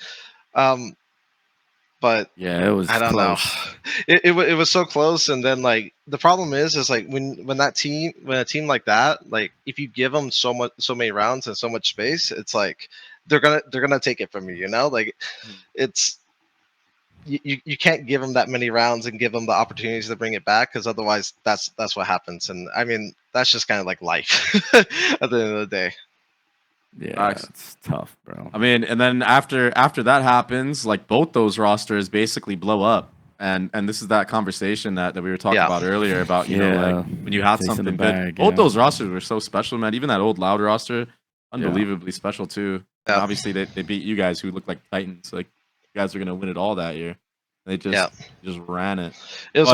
But yeah, it was. I don't know. It was so close, and then like the problem is like when a team like that, like if you give them so many rounds and so much space, it's like they're gonna take it from you. You know, like it's. You can't give them that many rounds and give them the opportunities to bring it back, because otherwise that's what happens. And I mean, that's just kind of like life at the end of the day. Yeah, it's tough, bro. I mean, and then after that happens, like both those rosters basically blow up. And this is that conversation that we were talking about earlier about, you know, like when you have something good. Both those rosters were so special, man. Even that old Loud roster, unbelievably special too. And obviously they beat you guys who looked like Titans. Like, you guys are gonna win it all that year. They just ran it. It was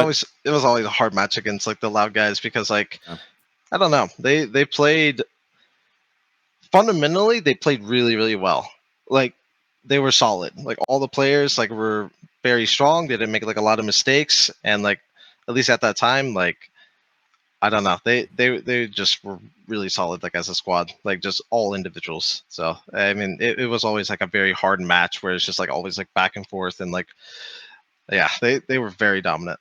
always a hard match against like the Loud guys, because like I don't know, they played fundamentally, they played really, really well. Like, they were solid. Like, all the players like were very strong. They didn't make like a lot of mistakes, and like at least at that time, like I don't know, they just were really solid, like as a squad, like just all individuals. So I mean, it was always like a very hard match where it's just like always like back and forth, and like they were very dominant.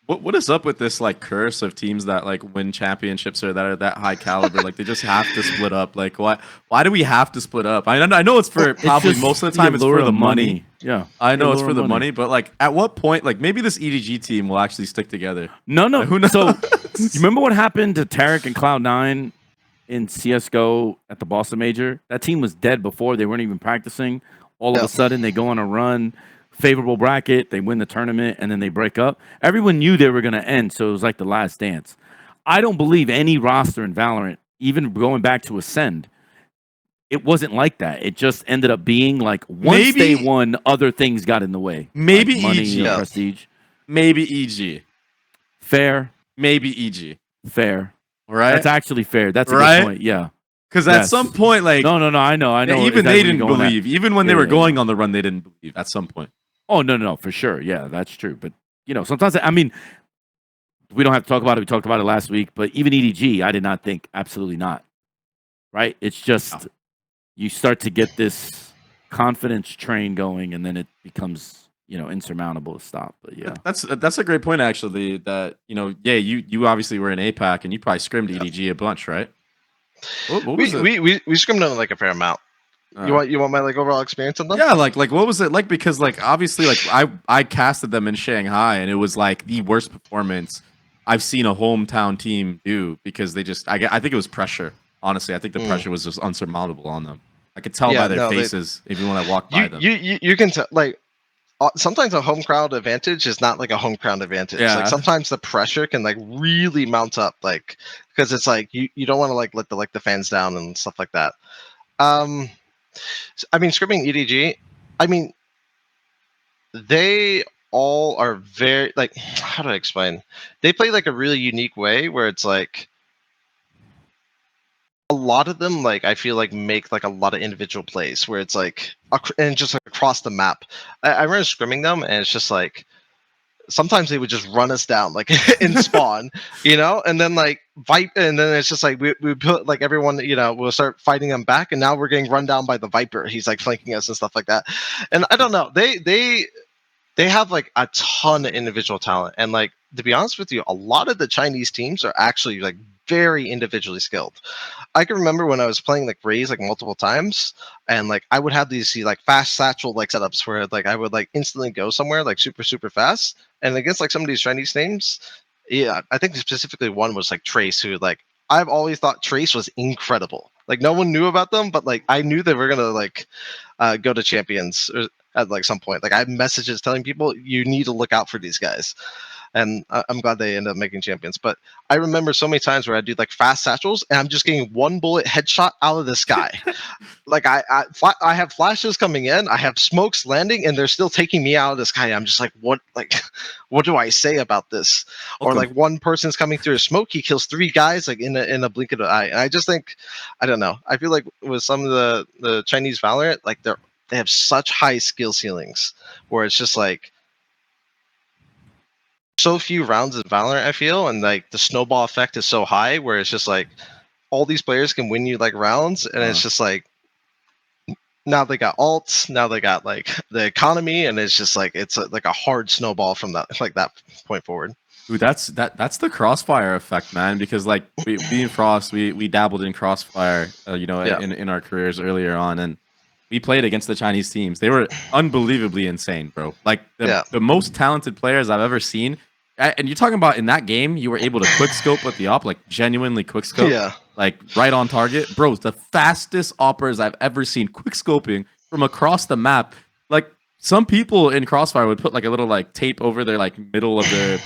What is up with this like curse of teams that like win championships or that are that high caliber? Like, they just have to split up. Like, why do we have to split up? I know it's for probably most of the time it's for the money. Yeah, I know it's for the money, but like at what point, like maybe this EDG team will actually stick together? No. Like, who knows? So you remember what happened to Tarek and Cloud9 in CS:GO at the Boston Major? That team was dead before. They weren't even practicing. All of a sudden, they go on a run. Favorable bracket, they win the tournament, and then they break up. Everyone knew they were going to end, so it was like the last dance. I don't believe any roster in Valorant, even going back to Ascend, it wasn't like that. It just ended up being like once they won, other things got in the way. Maybe like money, EG, prestige. Maybe EG, fair. Maybe EG, fair. Right? That's actually fair. That's a good point. Yeah. Because at some point, like no, I know. Even they didn't believe. Even when they were going on the run, they didn't believe. At some point. Oh, no, for sure. Yeah, that's true. But, you know, sometimes, I mean, we don't have to talk about it. We talked about it last week. But even EDG, I did not think, absolutely not. Right? It's just, you start to get this confidence train going, and then it becomes, you know, insurmountable to stop. But, yeah. That's a great point, actually, that, you know, you obviously were in APAC, and you probably scrimmed EDG a bunch, right? What was we scrimmed them like a fair amount. You want my like overall experience on them? Yeah, like what was it like? Because like obviously like I casted them in Shanghai, and it was like the worst performance I've seen a hometown team do, because they just I think it was pressure Honestly, I think the pressure was just unsurmountable on them. I could tell by their faces even when I walked by them. You can tell, like, sometimes a home crowd advantage is not like a home crowd advantage. Yeah. Like sometimes the pressure can like really mount up, like because it's like you don't want to like let the fans down and stuff like that. I mean, scrimming EDG, I mean, they all are very like, how do I explain? They play like a really unique way where it's like a lot of them, like I feel like make like a lot of individual plays where it's like and just like, across the map. I remember scrimming them and it's just like sometimes they would just run us down like in spawn, and then like and then it's just like we put like everyone, we'll start fighting them back, and now we're getting run down by the Viper. He's like flanking us and stuff like that. And I don't know, they have like a ton of individual talent, and like to be honest with you, a lot of the Chinese teams are actually like very individually skilled. I can remember when I was playing like Raze like multiple times, and like I would have these like fast satchel like setups where like I would like instantly go somewhere like super fast, and against like some of these Chinese names, yeah, I think specifically one was like Trace, who like I've always thought Trace was incredible. Like no one knew about them, but like I knew they were gonna like go to champions at like some point. Like I have messages telling people you need to look out for these guys. And I'm glad they end up making champions. But I remember so many times where I do like fast satchels, and I'm just getting one bullet headshot out of the sky. Like I have flashes coming in, I have smokes landing, and they're still taking me out of the sky. I'm just like, what do I say about this? Or like one person's coming through a smoke, he kills 3 guys like in a blink of an eye. And I just think, I don't know. I feel like with some of the Chinese Valorant, like they have such high skill ceilings where it's just like so few rounds of Valorant, I feel, and like the snowball effect is so high where it's just like all these players can win you like rounds, and it's just like now they got alts, now they got like the economy, and it's just like it's like a hard snowball from that point forward. Dude, that's the crossfire effect, man. Because like we in Frost, we dabbled in crossfire, in our careers earlier on, and we played against the Chinese teams. They were unbelievably insane, bro. Like the most talented players I've ever seen. And you're talking about in that game, you were able to quick scope with the op, like genuinely quick scope, like right on target, bro. The fastest oppers I've ever seen quick scoping from across the map. Like some people in Crossfire would put like a little like tape over their like middle of their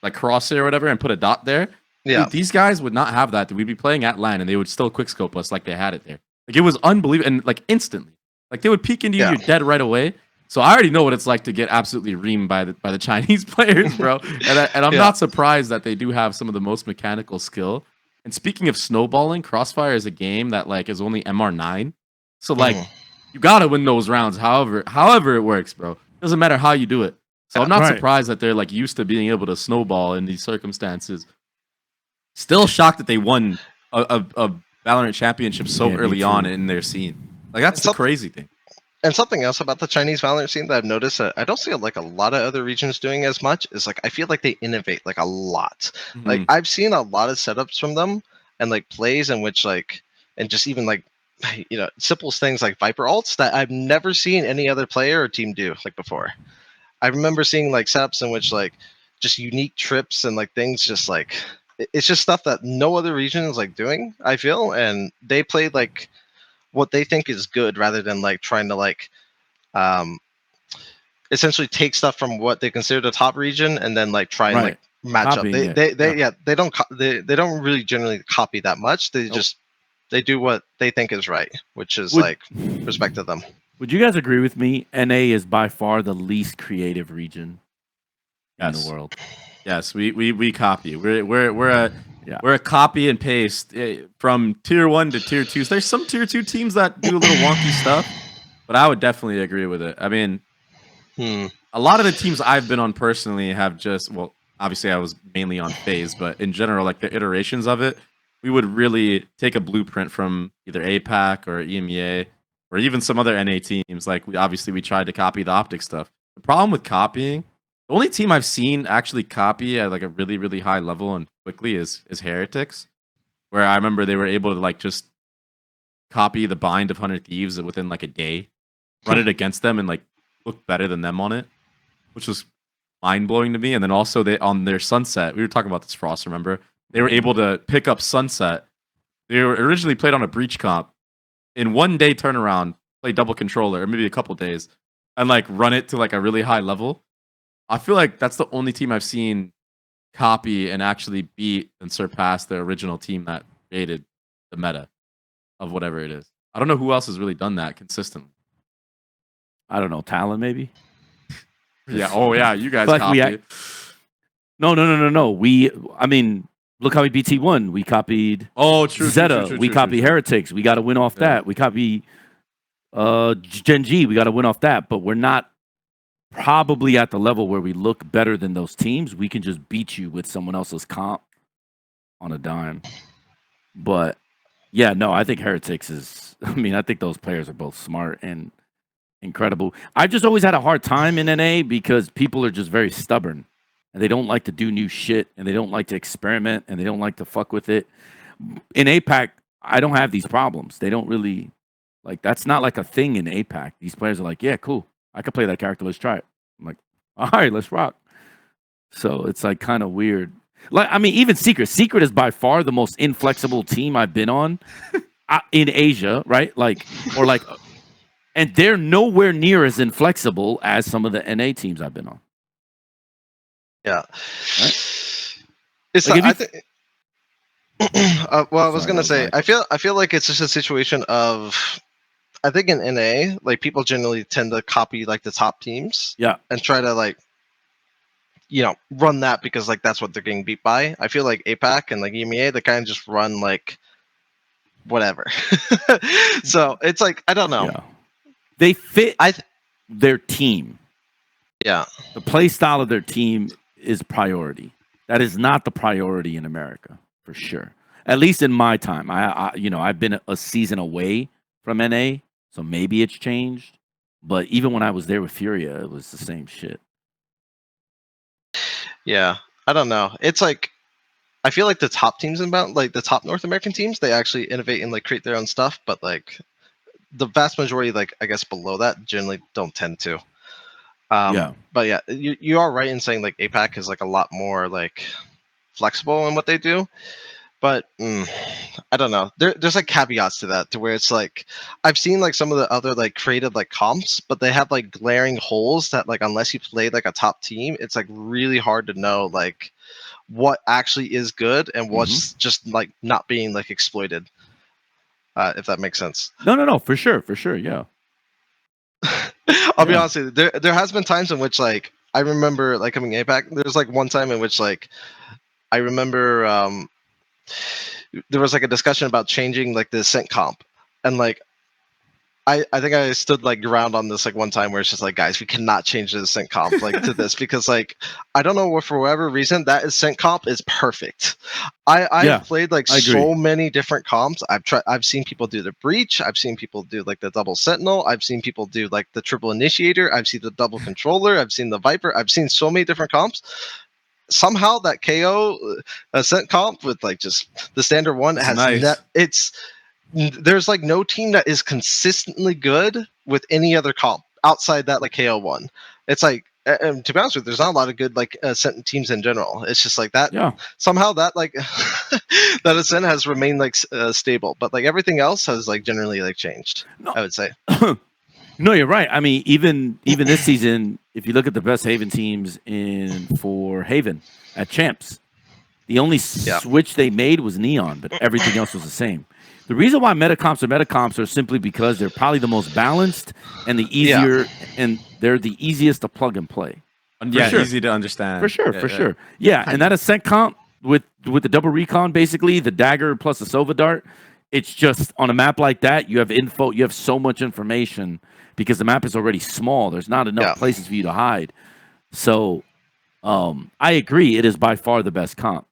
like crosshair or whatever and put a dot there. Yeah, dude, these guys would not have that. We'd be playing at LAN and they would still quick scope us like they had it there. Like it was unbelievable, and like instantly, like they would peek into you, you're dead right away. So I already know what it's like to get absolutely reamed by the Chinese players, bro. And I'm not surprised that they do have some of the most mechanical skill. And speaking of snowballing, Crossfire is a game that like is only MR9. So like you gotta win those rounds, however it works, bro. Doesn't matter how you do it. So I'm not surprised that they're like used to being able to snowball in these circumstances. Still shocked that they won a Valorant championship so early on in their scene. Like that's the crazy thing. And something else about the Chinese Valorant scene that I've noticed that I don't see like a lot of other regions doing as much is like I feel like they innovate like a lot. Like I've seen a lot of setups from them and like plays in which like, and just even like simple things like Viper ults that I've never seen any other player or team do like before. I remember seeing like setups in which like just unique trips and like things just like it's just stuff that no other region is like doing, I feel, and they play like what they think is good rather than like trying to like essentially take stuff from what they consider the top region and then like try and like match up. They don't really generally copy that much. They just they do what they think is right, which is like respect to them. Would you guys agree with me? NA is by far the least creative region in the world. Yes, we copy. We're a copy and paste from tier 1 to tier 2. So there's some tier 2 teams that do a little wonky stuff, but I would definitely agree with it. I mean, a lot of the teams I've been on personally have just, well, obviously I was mainly on FaZe, but in general, like the iterations of it, we would really take a blueprint from either APAC or EMEA or even some other NA teams. Like we tried to copy the optic stuff. The problem with copying, the only team I've seen actually copy at like a really, really high level and quickly is Heretics, where I remember they were able to like just copy the bind of 100 Thieves within like a day, run it against them and like look better than them on it, which was mind-blowing to me. And then also they on their Sunset, we were talking about this, Frost, remember? They were able to pick up Sunset. they were originally played on a breach comp. In 1 day turnaround, play double controller, or maybe a couple days, and like run it to like a really high level. I feel like that's the only team I've seen copy and actually beat and surpass the original team that created the meta of whatever it is. I don't know who else has really done that consistently. I don't know, Talon maybe. Yeah. Oh yeah, you guys Like copy. No. I mean, look how we beat T1. We copied. Oh, true. Zeta. True, We copy Heretics. We got to win off that. We copy Gen G. We got to win off that. But we're not probably at the level where we look better than those teams. We can just beat you with someone else's comp on a dime. But yeah, no, I think Heretics is. I mean, I think those players are both smart and incredible. I just always had a hard time in NA because people are just very stubborn and they don't like to do new shit and they don't like to experiment and they don't like to fuck with it. In APAC, I don't have these problems. They don't really like that's not like a thing in APAC. These players are like, yeah, cool. I could play that character. Let's try it. I'm like, all right, let's rock. So it's like kind of weird. Like, I mean, even Secret. Secret is by far the most inflexible team I've been on in Asia, right? Like, or like, and they're nowhere near as inflexible as some of the NA teams I've been on. Yeah. Right? It's Like, not, well, I was Sorry, gonna say, right. I feel like it's just a situation of, I think in NA, like people generally tend to copy like the top teams, Yeah, and try to like, run that because like that's what they're getting beat by. I feel like APAC and like EMEA, they kind of just run like whatever. So it's like I don't know. yeah. They fit their team. Yeah. The play style of their team is priority. That is not the priority in America, for sure. At least in my time. I've been a season away from NA, so maybe it's changed. But even when I was there with Furia, it was the same shit. Yeah. I don't know. It's like I feel like the top teams like the top North American teams, they actually innovate and like create their own stuff, but like the vast majority, like I guess below that, generally don't tend to. Yeah. But yeah, you are right in saying like APAC is like a lot more like flexible in what they do. But I don't know. There's like caveats to that, to where it's like I've seen like some of the other like creative like comps, but they have like glaring holes that like unless you play like a top team, it's like really hard to know like what actually is good and what's just like not being like exploited. If that makes sense. No, for sure, yeah. I'll be honest with you. There has been times in which like I remember like coming APAC. There's like one time in which like I remember there was like a discussion about changing like the ascent comp, and like I think I stood like ground on this like one time where it's just like, guys, we cannot change the ascent comp like to this because like I don't know for whatever reason that ascent comp is perfect. I've played like so many different comps. I've seen people do the breach. I've seen people do like the double sentinel. I've seen people do like the triple initiator. I've seen the double controller. I've seen the viper. I've seen so many different comps. Somehow that KO ascent comp with like just the standard one has nice. There's like no team that is consistently good with any other comp outside that like KO one. It's like, and to be honest with you, there's not a lot of good like ascent teams in general. It's just like that. Yeah. Somehow that like that ascent has remained like stable, but like everything else has like generally like changed. I would say. No, you're right. I mean, even this season, if you look at the best Haven teams for Haven at Champs, the only switch they made was Neon, but everything else was the same. The reason why metacomps are simply because they're probably the most balanced and the easier, and they're the easiest to plug and play. Easy to understand. For sure. Yeah, and that ascent comp with the double recon, basically the dagger plus the Sova dart. It's just on a map like that, you have info. You have so much information because the map is already small. There's not enough places for you to hide. So, I agree. It is by far the best comp.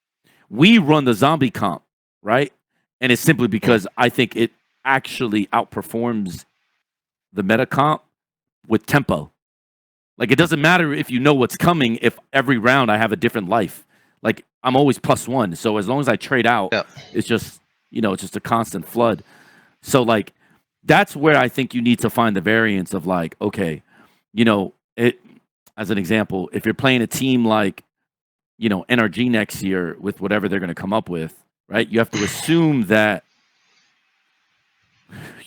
We run the zombie comp, right? And it's simply because I think it actually outperforms the meta comp with tempo. Like, it doesn't matter if you know what's coming if every round I have a different life. Like, I'm always +1. So as long as I trade out, it's just, it's just a constant flood. So, like, that's where I think you need to find the variance of, like, okay, as an example, if you're playing a team like, NRG next year with whatever they're going to come up with, right? You have to assume that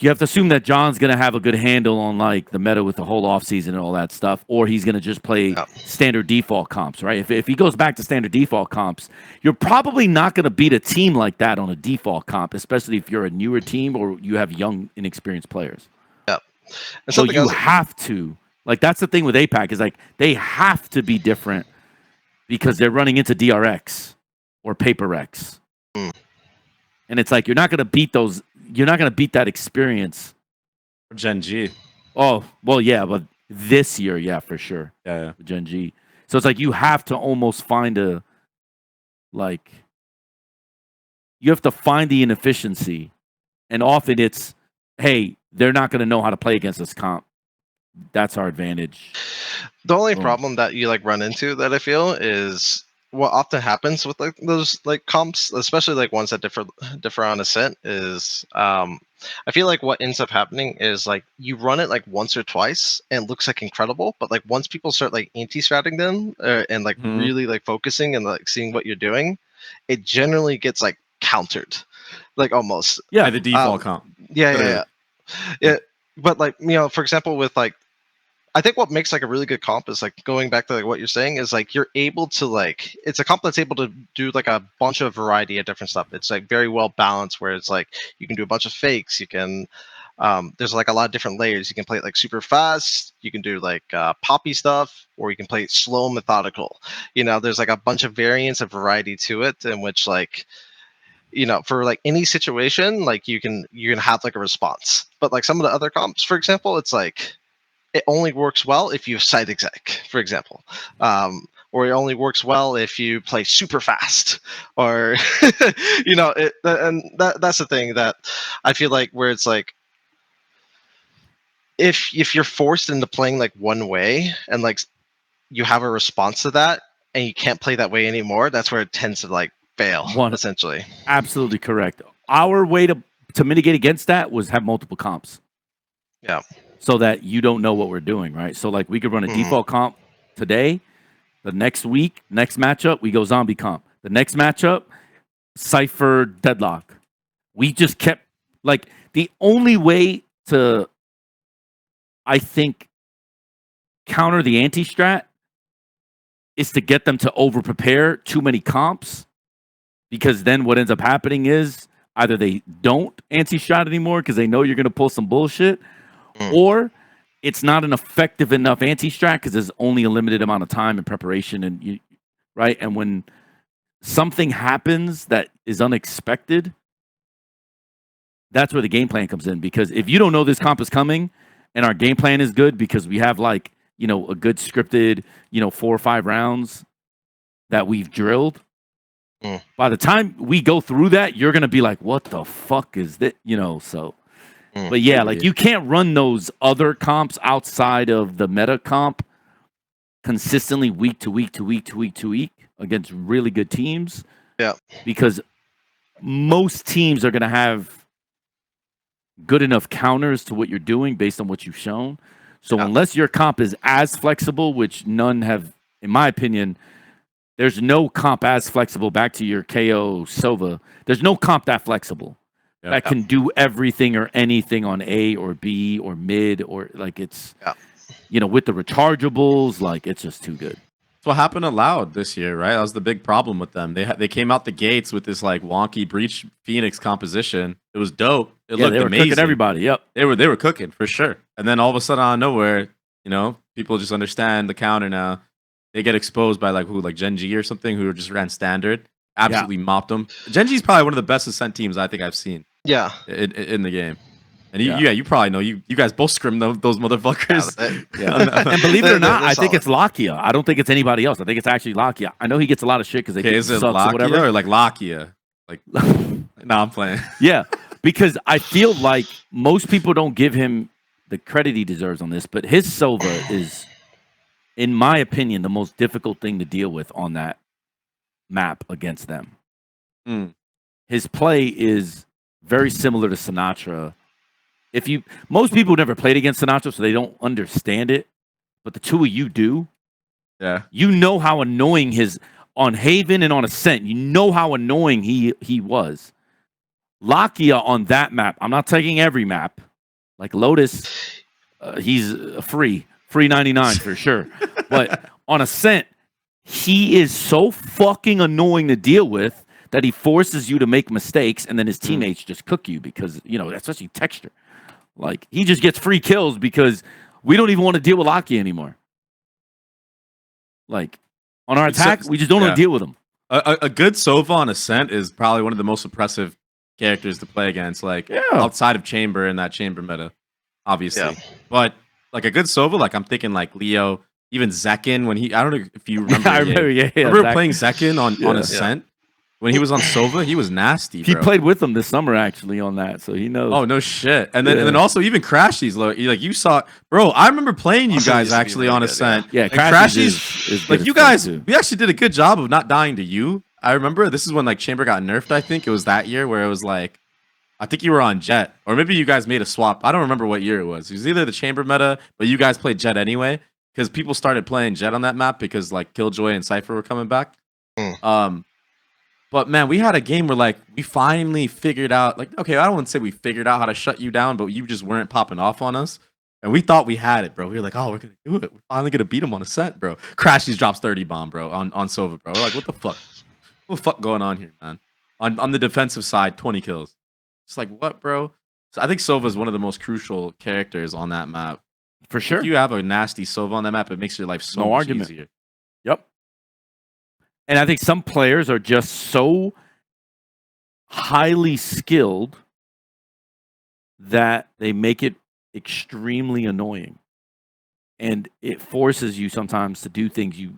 you have to assume that John's going to have a good handle on like the meta with the whole offseason and all that stuff, or he's going to just play standard default comps, right? If he goes back to standard default comps, you're probably not going to beat a team like that on a default comp, especially if you're a newer team or you have young, inexperienced players. Yeah. So you have to, like, that's the thing with APAC is like they have to be different because they're running into DRX or PaperX. And it's like you're not going to beat those. You're not going to beat that experience. Gen G. Oh, well, yeah, but this year, yeah, for sure. Yeah. Gen G. So it's like you have to almost find you have to find the inefficiency. And often it's, hey, they're not going to know how to play against this comp. That's our advantage. The only problem that you like run into that I feel is what often happens with like those like comps, especially like ones that differ on ascent, is I feel like what ends up happening is like you run it like once or twice and it looks like incredible, but like once people start like anti-stratting them and like really like focusing and like seeing what you're doing, it generally gets like countered, like almost. Yeah, the default comp. Yeah. But like, you know, for example, with like, I think what makes like a really good comp is like going back to like what you're saying is like you're able to like, it's a comp that's able to do like a bunch of variety of different stuff. It's like very well balanced where it's like you can do a bunch of fakes. You can there's like a lot of different layers. You can play it like super fast. You can do like poppy stuff, or you can play it slow, methodical. You know, there's like a bunch of variants of variety to it in which like, you know, for like any situation, like you can have like a response. But like some of the other comps, for example, it's like it only works well if you side exec, for example, or it only works well if you play super fast, or you know, that's the thing that I feel like where it's like if you're forced into playing like one way and like you have a response to that and you can't play that way anymore, that's where it tends to like fail, essentially. Absolutely correct. Our way to mitigate against that was have multiple comps. Yeah. So that you don't know what we're doing, right? So like we could run a default comp today. The next week, next matchup, we go zombie comp. The next matchup, Cypher Deadlock. We just kept like the only way to, I think, counter the anti-strat is to get them to over-prepare too many comps, because then what ends up happening is either they don't anti-strat anymore because they know you're going to pull some bullshit, or it's not an effective enough anti-strat because there's only a limited amount of time and preparation, and right? And when something happens that is unexpected, that's where the game plan comes in. Because if you don't know this comp is coming and our game plan is good because we have like, you know, a good scripted, you know, 4 or 5 rounds that we've drilled, by the time we go through that, you're going to be like, what the fuck is that? You know, so... But yeah, like you can't run those other comps outside of the meta comp consistently week to week to week to week to week against really good teams. Yeah. Because most teams are going to have good enough counters to what you're doing based on what you've shown. So unless your comp is as flexible, which none have, in my opinion, there's no comp as flexible, back to your KO Sova, there's no comp that flexible. That can do everything or anything on A or B or mid, or like it's, you know, with the rechargeables, like it's just too good. That's what happened to Loud this year, right? That was the big problem with them. They came out the gates with this like wonky Breach Phoenix composition. It was dope. It looked amazing. Cooking everybody. Yep, they were cooking for sure. And then all of a sudden, out of nowhere, you know, people just understand the counter now. They get exposed by like Gen G or something, who just ran standard, absolutely mopped them. Gen G is probably one of the best Ascent teams I think I've seen. Yeah, in the game, and you probably know you guys both scrim those motherfuckers. And believe it or not, I think it's Lakia. I don't think it's anybody else. I think it's actually Lakia. I know he gets a lot of shit because they think is it sucks Lakia or whatever, or like Lakia? Like, no, I'm playing. Yeah, because I feel like most people don't give him the credit he deserves on this, but his Sova is, in my opinion, the most difficult thing to deal with on that map against them. His play is very similar to Sinatra. Most people never played against Sinatra, so they don't understand it. But the two of you do. Yeah. You know how annoying on Haven and on Ascent. You know how annoying he was. Lakia on that map, I'm not taking every map. Like Lotus, he's free 99 for sure. But on Ascent, he is so fucking annoying to deal with that he forces you to make mistakes, and then his teammates just cook you because, you know, especially Texture. Like, he just gets free kills because we don't even want to deal with Lakia anymore. Like, on our attack, we just don't want to deal with him. A good Sova on Ascent is probably one of the most impressive characters to play against, like, outside of Chamber and that Chamber meta, obviously. Yeah. But, like, a good Sova, like, I'm thinking, like, Leo, even Zekin, when he, I don't know if you remember. I remember, remember playing Zekin on Ascent? When he was on Sova, he was nasty, bro. He played with him this summer, actually, on that, so he knows. Oh, no shit. And then also even Crashies, like, you saw, bro, I remember playing you guys actually on Ascent. Yeah, Crashies is like, you guys, we actually did a good job of not dying to you. I remember this is when, like, Chamber got nerfed, I think. It was that year where it was, like, I think you were on Jet. Or maybe you guys made a swap. I don't remember what year it was. It was either the Chamber meta, but you guys played Jet anyway. Because people started playing Jet on that map because, like, Killjoy and Cypher were coming back. But, man, we had a game where, like, we finally figured out, like, okay, I don't want to say we figured out how to shut you down, but you just weren't popping off on us. And we thought we had it, bro. We were like, oh, we're going to do it. We're finally going to beat him on Ascent, bro. Crashies drops 30 bomb, bro, on Sova, bro. We're like, what the fuck? What the fuck going on here, man? On the defensive side, 20 kills. It's like, what, bro? So I think Sova is one of the most crucial characters on that map. For sure. If you have a nasty Sova on that map, it makes your life so much easier. Yep. And I think some players are just so highly skilled that they make it extremely annoying. And it forces you sometimes to do things you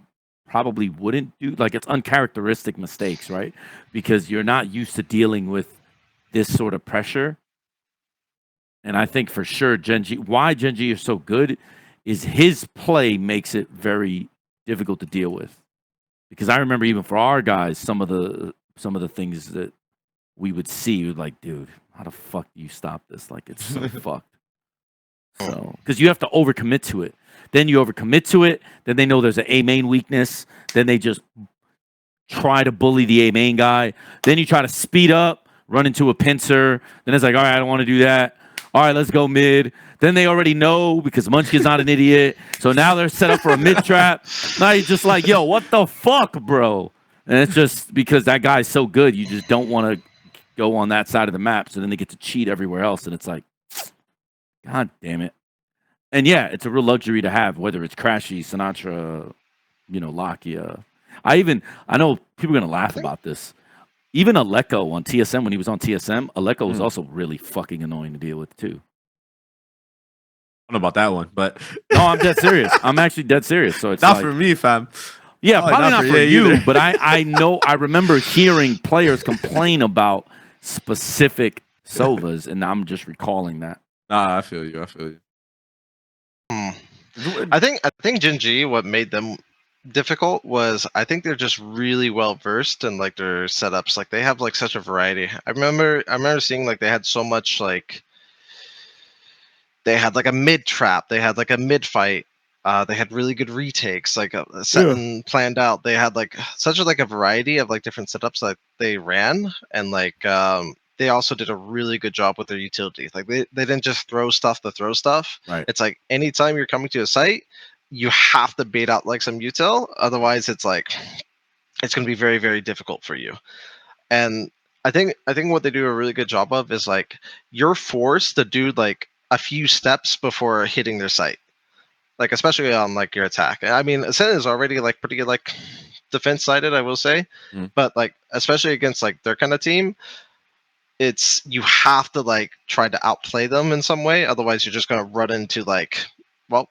probably wouldn't do. Like, it's uncharacteristic mistakes, right? Because you're not used to dealing with this sort of pressure. And I think for sure why Genji is so good is his play makes it very difficult to deal with. Because I remember even for our guys, some of the things that we would see, like, dude, how the fuck do you stop this? Like, it's so fucked. So, because you have to overcommit to it. Then you overcommit to it. Then they know there's an A main weakness. Then they just try to bully the A main guy. Then you try to speed up, run into a pincer. Then it's like, all right, I don't want to do that. All right, let's go mid. Then they already know because Munchkin's not an idiot. So now they're set up for a mid trap. Now you're just like, yo, what the fuck, bro? And it's just because that guy's so good, you just don't want to go on that side of the map. So then they get to cheat everywhere else. And it's like, God damn it. And yeah, it's a real luxury to have, whether it's Crashy, Sinatra, you know, Lakia. I know people are going to laugh about this. Even Aleko on TSM, when he was on TSM, Aleko was also really fucking annoying to deal with, too. I don't know about that one, but... No, I'm dead serious. I'm actually dead serious. So it's not for me, fam. Yeah, probably not for you, but I know, I remember hearing players complain about specific Sovas, and I'm just recalling that. Nah, I feel you. I think Genji, what made them difficult was I think they're just really well versed in like their setups. Like they have like such a variety. I remember seeing like they had so much like they had like a mid trap, they had like a mid fight, they had really good retakes, like set and planned out. They had like such a variety of like different setups that they ran, and like they also did a really good job with their utility. Like they didn't just throw stuff to throw stuff. Right. It's like anytime you're coming to a site, you have to bait out like some util, otherwise it's like it's going to be very, very difficult for you. And I think what they do a really good job of is like you're forced to do like a few steps before hitting their site, like especially on like your attack. I mean, Ascent is already like pretty like defense sided, I will say, but like especially against like their kind of team, it's you have to like try to outplay them in some way, otherwise you're just going to run into like, well,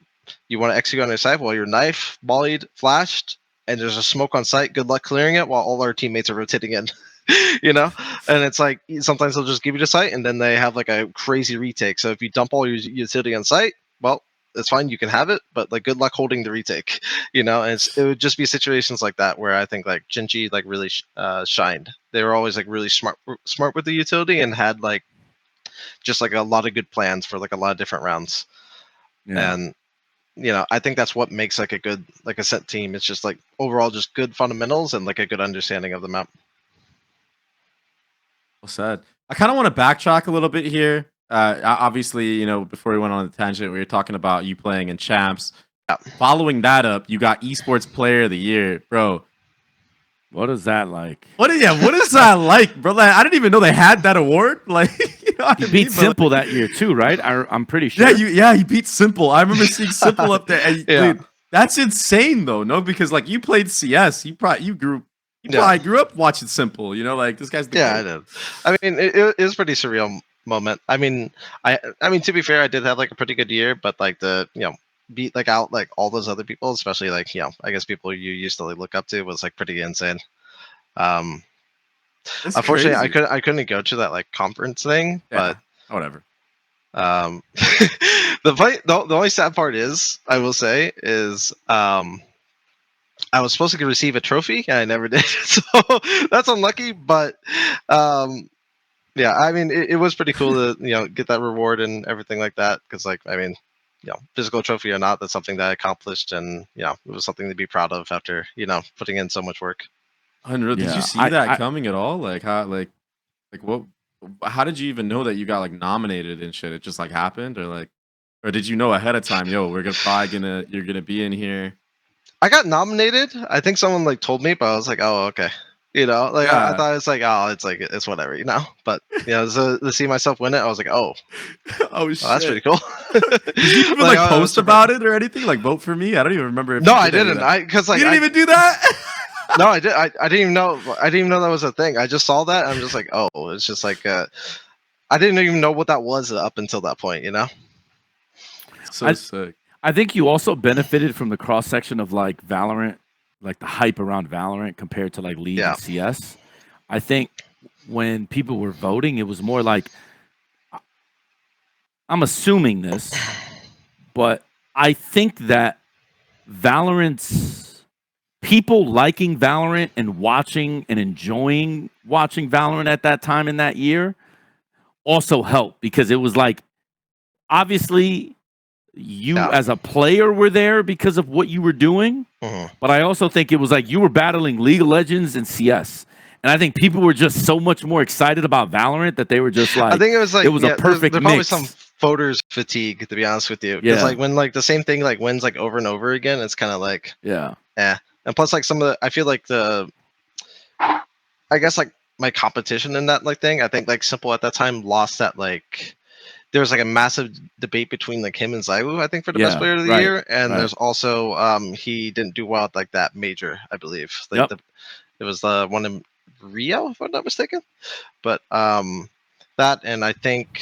you want to execute on your side while your knife, volleyed, flashed, and there's a smoke on site. Good luck clearing it while all our teammates are rotating in, you know? And it's like, sometimes they'll just give you the site and then they have like a crazy retake. So if you dump all your utility on site, well, it's fine. You can have it, but like good luck holding the retake, you know? And it would just be situations like that where I think like Genji like really shined. They were always like really smart with the utility and had like just like a lot of good plans for like a lot of different rounds. Yeah. And you know, I think that's what makes like a good like a set team. It's just like overall just good fundamentals and like a good understanding of the map. Well said. I kind of want to backtrack a little bit here. Obviously, you know, before we went on the tangent, we were talking about you playing in champs. Yeah. Following that up, you got esports player of the year, bro. What is that like? What is that like, bro? Like, I didn't even know they had that award. Like, you know what You I beat mean? Simple that year too, right? I'm pretty sure. Yeah, you beat Simple. I remember seeing Simple up there. And, dude, that's insane though, no? Because like you played CS, you probably grew up watching Simple. You know, like this guy's the I did. I mean, it was pretty surreal moment. I mean, to be fair, I did have like a pretty good year, but like beat like out like all those other people, especially like I guess people you used to like look up to, was like pretty insane. That's Unfortunately, crazy. I couldn't go to that like conference thing, but whatever. The only sad part is, I will say, is I was supposed to receive a trophy and I never did, so that's unlucky. But yeah, I mean, it was pretty cool to get that reward and everything like that, because like I mean, physical trophy or not, that's something that I accomplished, and it was something to be proud of after putting in so much work. Unreal. Did you see that coming at all? Like how what? How did you even know that you got like nominated and shit? It just like happened, or did you know ahead of time? Yo, you're gonna be in here. I got nominated. I think someone like told me, but I was like, oh, okay. I thought it's like, oh, it's whatever, But so to see myself win it, I was like, oh, shit, that's pretty cool. Did you even like post about it or anything? Like vote for me? I don't even remember. No, I didn't. Because like you didn't even do that. No, I did. I didn't even know. I didn't even know that was a thing. I just saw that. And I'm just like, oh, it's just like I didn't even know what that was up until that point. So sick. I think you also benefited from the cross section of like Valorant, like the hype around Valorant compared to like League and CS. I think when people were voting, it was more like, I'm assuming this, but I think that people liking Valorant and watching and enjoying watching Valorant at that time in that year also helped, because it was like, obviously you as a player were there because of what you were doing, but I also think it was like you were battling League of Legends and CS. And I think people were just so much more excited about Valorant that they were just like, I think it was like, a perfect there's mix. Probably some voters fatigue, to be honest with you. Because like when like the same thing like wins like over and over again, it's kind of like, and plus like some of the, I feel like I guess like my competition in that like thing, I think like Simple at that time lost that like, there was like a massive debate between like him and Zywu, I think, for the best player of the year, and there's also he didn't do well at like that major, I believe. Like it was the one in Rio, if I'm not mistaken. But that, and I think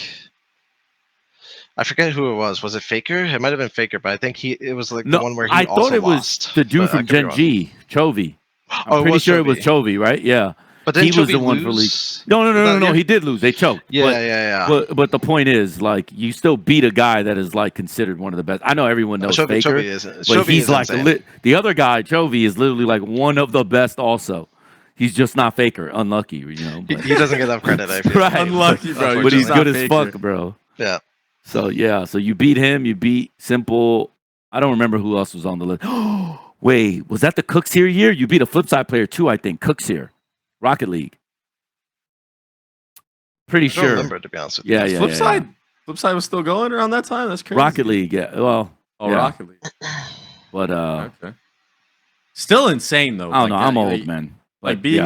I forget who it was. Was it Faker? It might have been Faker, but I think it was like the one where he I also thought it lost. was the dude from Gen G, Chovy. I'm pretty sure it was Chovy, right? Yeah. But he was the one for League. No. He did lose. They choked. Yeah. But the point is, like, you still beat a guy that is like considered one of the best. I know everyone knows Faker, but he's like the other guy. Chovy is literally like one of the best. Also, he's just not Faker. Unlucky, But, he doesn't get enough credit. I feel. Right. Unlucky, bro. But he's good as fuck, bro. Yeah. So so you beat him. You beat Simple. I don't remember who else was on the list. Wait, was that the Cooks here year? You beat a Flipside player too, I think. Cooks here. Rocket League. Pretty sure. I don't remember, to be honest with you. Yeah. Flipside was still going around that time. That's crazy. Rocket League, yeah. Well, Rocket League. But okay. Still insane though. I don't know. I'm old, man. Like being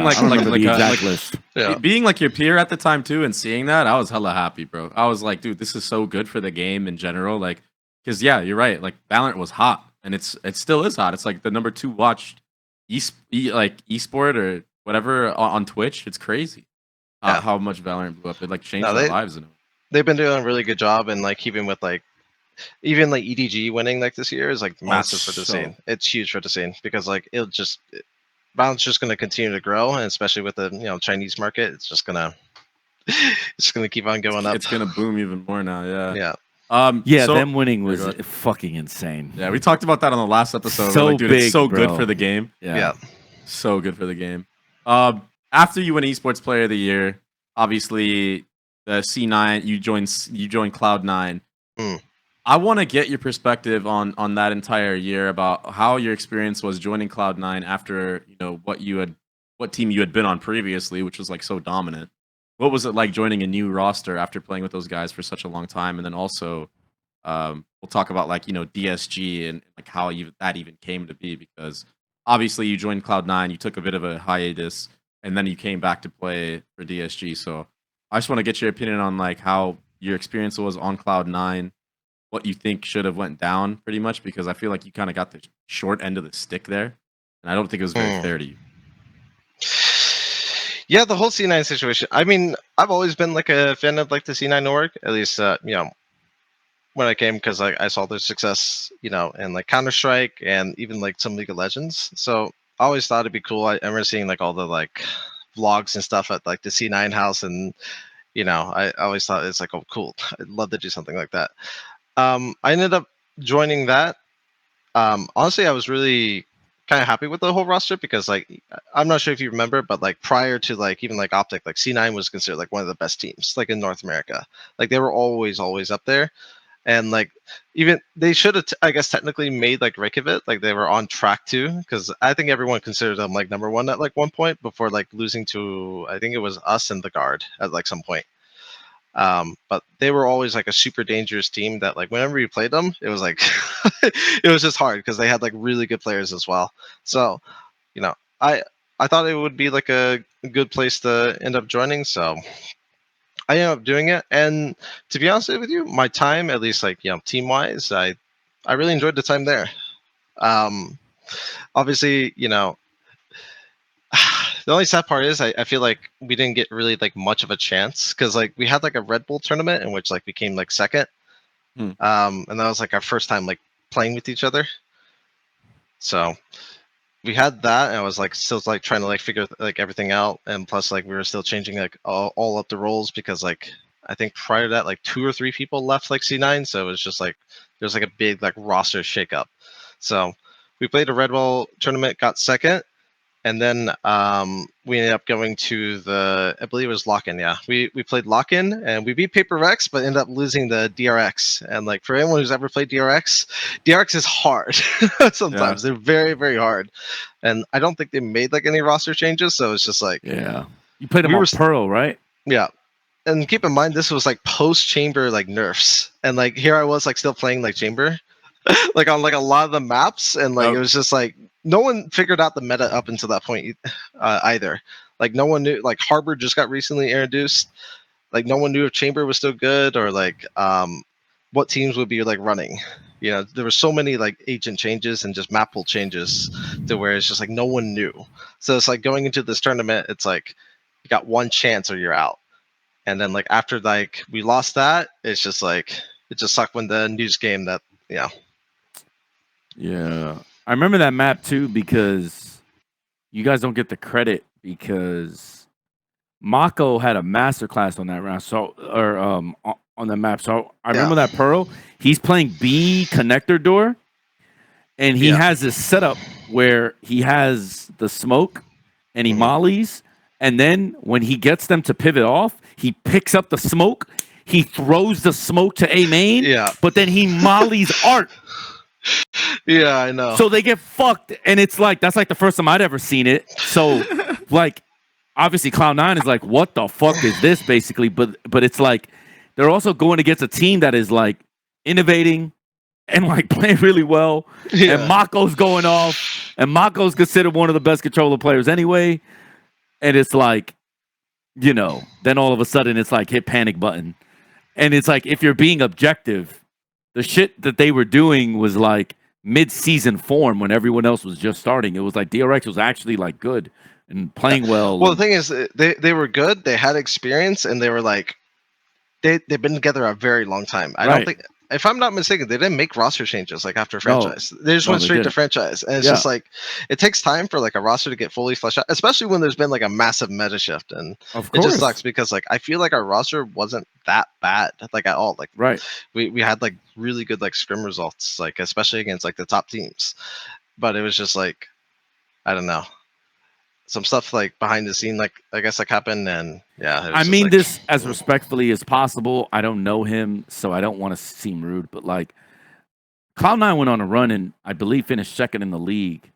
being like your peer at the time too, and seeing that, I was hella happy, bro. I was like, dude, this is so good for the game in general. Like, because you're right. Like Valorant was hot, and it still is hot. It's like the number 2 watched esport or whatever on Twitch. It's crazy how much Valorant blew up. It like changed our lives. They've been doing a really good job, and like keeping with like even like EDG winning like this year is like massive for the scene. It's huge for the scene, because like Valorant's just going to continue to grow, and especially with the Chinese market, it's just gonna keep on going up. It's gonna boom even more now. Yeah. Them winning was fucking insane. Yeah, we talked about that on the last episode. So like, dude, big, it's so bro. good for the game. Yeah. So good for the game. After you win Esports Player of the Year, obviously the C9, you joined Cloud9. I want to get your perspective on that entire year, about how your experience was joining Cloud9 after what team you had been on previously, which was like so dominant. what was it like joining a new roster after playing with those guys for such a long time? And then also, we'll talk about like DSG and like how that even came to be, because obviously you joined Cloud9, you took a bit of a hiatus, and then you came back to play for DSG. So I just want to get your opinion on like how your experience was on Cloud9, what you think should have went down, pretty much, because I feel like you kind of got the short end of the stick there, and I don't think it was very fair to you. Yeah, the whole C9 situation. I mean, I've always been like a fan of like the C9 org, at least when I came, because I saw their success, in like Counter-Strike and even like some League of Legends. So I always thought it'd be cool. I remember seeing like all the like vlogs and stuff at like the C9 house, and I always thought it's like, oh cool, I'd love to do something like that. I ended up joining that. Honestly, I was really kind of happy with the whole roster, because like I'm not sure if you remember, but like prior to like even like Optic, like C9 was considered like one of the best teams like in North America. Like they were always up there, and like even they should have I guess technically made like Reykjavik, like they were on track to, because I think everyone considered them like number one at like one point before like losing to, I think it was us and the Guard at like some point. But they were always like a super dangerous team that like whenever you played them, it was like it was just hard because they had like really good players as well. So, I thought it would be like a good place to end up joining. So I ended up doing it. And to be honest with you, my time, at least like, team wise, I really enjoyed the time there. Obviously, the only sad part is I feel like we didn't get really like much of a chance, because like we had like a Red Bull tournament in which like we came like second. And that was like our first time like playing with each other. So we had that, and I was like still like trying to like figure like everything out, and plus like we were still changing like all up the roles, because like I think prior to that like 2 or 3 people left like C9, so it was just like there's like a big like roster shakeup. So we played a Red Bull tournament, got second. And then we ended up going to I believe it was Lock-In. Yeah, we played Lock-In, and we beat Paper Rex, but ended up losing the DRX. And like for anyone who's ever played DRX is hard. Sometimes they're very, very hard. And I don't think they made like any roster changes, so it's just like, you played them on Pearl, right? Yeah. And keep in mind, this was like post-chamber like nerfs, and like here I was like still playing like chamber, like on like a lot of the maps, and like it was just like no one figured out the meta up until that point either. Like no one knew, like Harbor just got recently introduced. Like no one knew if chamber was still good, or like what teams would be like running. There were so many like agent changes and just map pool changes to where it's just like no one knew. So it's like going into this tournament, it's like you got one chance or you're out. And then like after like we lost that, it's just like it just sucked when the news came that Yeah, I remember that map too, because you guys don't get the credit, because Mako had a masterclass on that round, on the map. So I remember that Pearl. He's playing B connector door, and he has this setup where he has the smoke and he mollies, and then when he gets them to pivot off, he picks up the smoke, he throws the smoke to A main, but then he mollies Art. Yeah, I know. So they get fucked, and it's like that's like the first time I'd ever seen it. So like obviously Cloud9 is like, what the fuck is this, basically? But it's like they're also going against a team that is like innovating and like playing really well. And Mako's going off, and Mako's considered one of the best controller players anyway. And it's like, then all of a sudden it's like hit panic button. And it's like, if you're being objective, the shit that they were doing was like mid-season form when everyone else was just starting. It was like DRX was actually like good and playing well. Well, the thing is, they were good. They had experience, and they were like, they've been together a very long time. I don't think, if I'm not mistaken, they didn't make roster changes like after franchise. They just went straight to franchise, and it's just like it takes time for like a roster to get fully fleshed out, especially when there's been like a massive meta shift, and it just sucks because like I feel like our roster wasn't that bad like at all. Like we had like really good like scrim results, like especially against like the top teams, but it was just like I don't know. Some stuff like behind the scene, like I guess like happened, and I mean like, this as respectfully as possible. I don't know him, so I don't want to seem rude, but like Cloud9 went on a run and I believe finished second in the league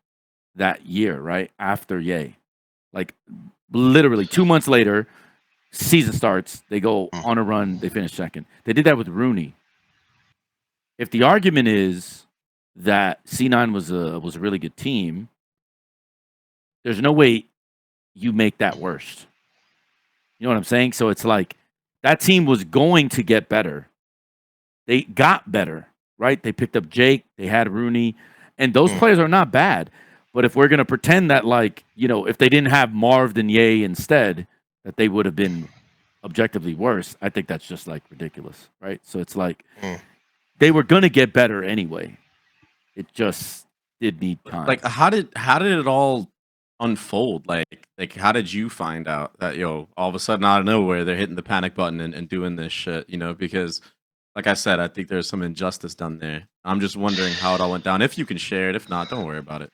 that year, right after Ye. Like literally 2 months later, season starts, they go on a run, they finish second. They did that with Rooney. If the argument is that C9 was a really good team, there's no way you make that worse. You know what I'm saying? So it's like that team was going to get better. They got better, right? They picked up Jake, they had Rooney, and those players are not bad. But if we're going to pretend that, like, you know, if they didn't have Marv and Ye instead, that they would have been objectively worse, I think that's just like ridiculous, right? So it's like they were going to get better anyway. It just did need time. Like, how did it all unfold? Like how did you find out that, all of a sudden out of nowhere they're hitting the panic button and doing this shit? Because like I said, I think there's some injustice done there. I'm just wondering how it all went down. If you can share it, if not, don't worry about it.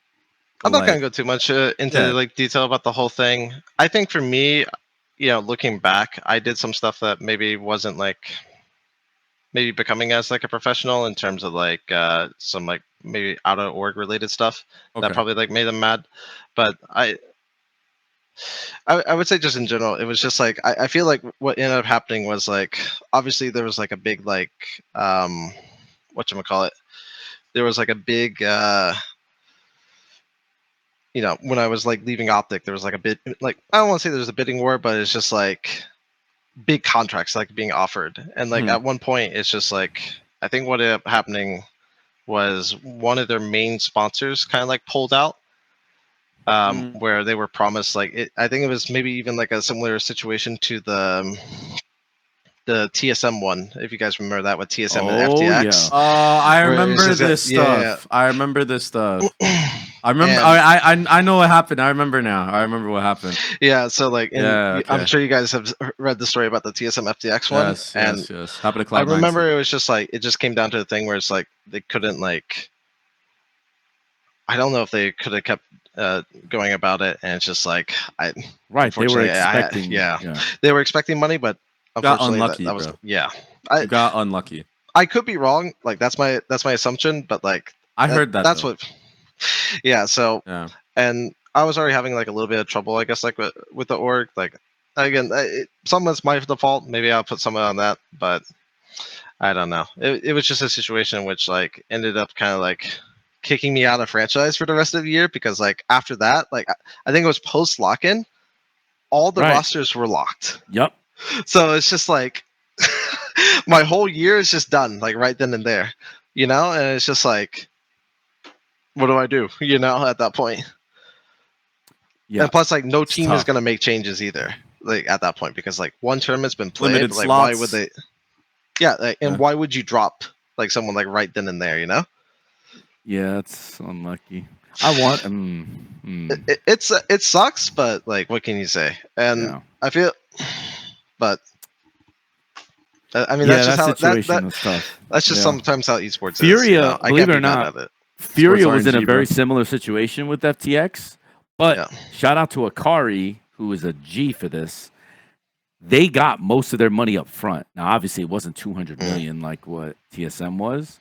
I'm not gonna go too much into like detail about the whole thing. I think for me, looking back, I did some stuff that maybe wasn't like maybe becoming as like a professional in terms of like some like maybe out of org related stuff that probably like made them mad. But I would say just in general, it was just like I feel like what ended up happening was like obviously there was like a big like whatchamacallit. There was like a big when I was like leaving Optic, there was like a bit like I don't want to say there's a bidding war, but it's just like big contracts like being offered. And like at one point it's just like I think what ended up happening was one of their main sponsors kind of like pulled out. Where they were promised like I think it was maybe even like a similar situation to the TSM one, if you guys remember that with TSM and FTX. Yeah. I remember this stuff. Yeah. I remember this stuff. I remember. I know what happened. I remember now. I remember what happened. Yeah. So like, I'm sure you guys have read the story about the TSM FTX one. Yes. Happened to Cloud9. I remember it was just like it just came down to the thing where it's like they couldn't like. I don't know if they could have kept going about it, and it's just like they were expecting. They were expecting money, but unfortunately, got unlucky. That was I got unlucky. I could be wrong. Like that's my assumption, but like I heard that. That's what. Yeah. So. Yeah. And I was already having like a little bit of trouble, I guess, like with the org. Like again, some of it's my fault. Maybe I'll put someone on that, but I don't know. It was just a situation in which like ended up kind of like kicking me out of franchise for the rest of the year because like after that, like I think it was post lock-in, all the rosters were locked. Yep. So it's just like my whole year is just done, like right then and there, and it's just like, what do I do, at that point? Yeah. And plus, like, no team is gonna make changes either, like at that point, because like one tournament's been played. Limited like, slots. why would they? Yeah, like, and why would you drop like someone like right then and there? Yeah, it's unlucky. I want. It sucks, but like, what can you say? And I feel, but I mean, that's just how situation was tough. That's just sometimes how esports Furia, is. Believe it or not, Furia was in a very similar situation with FTX. But shout out to Akari, who is a G for this. They got most of their money up front. Now, obviously, it wasn't 200 million like what TSM was,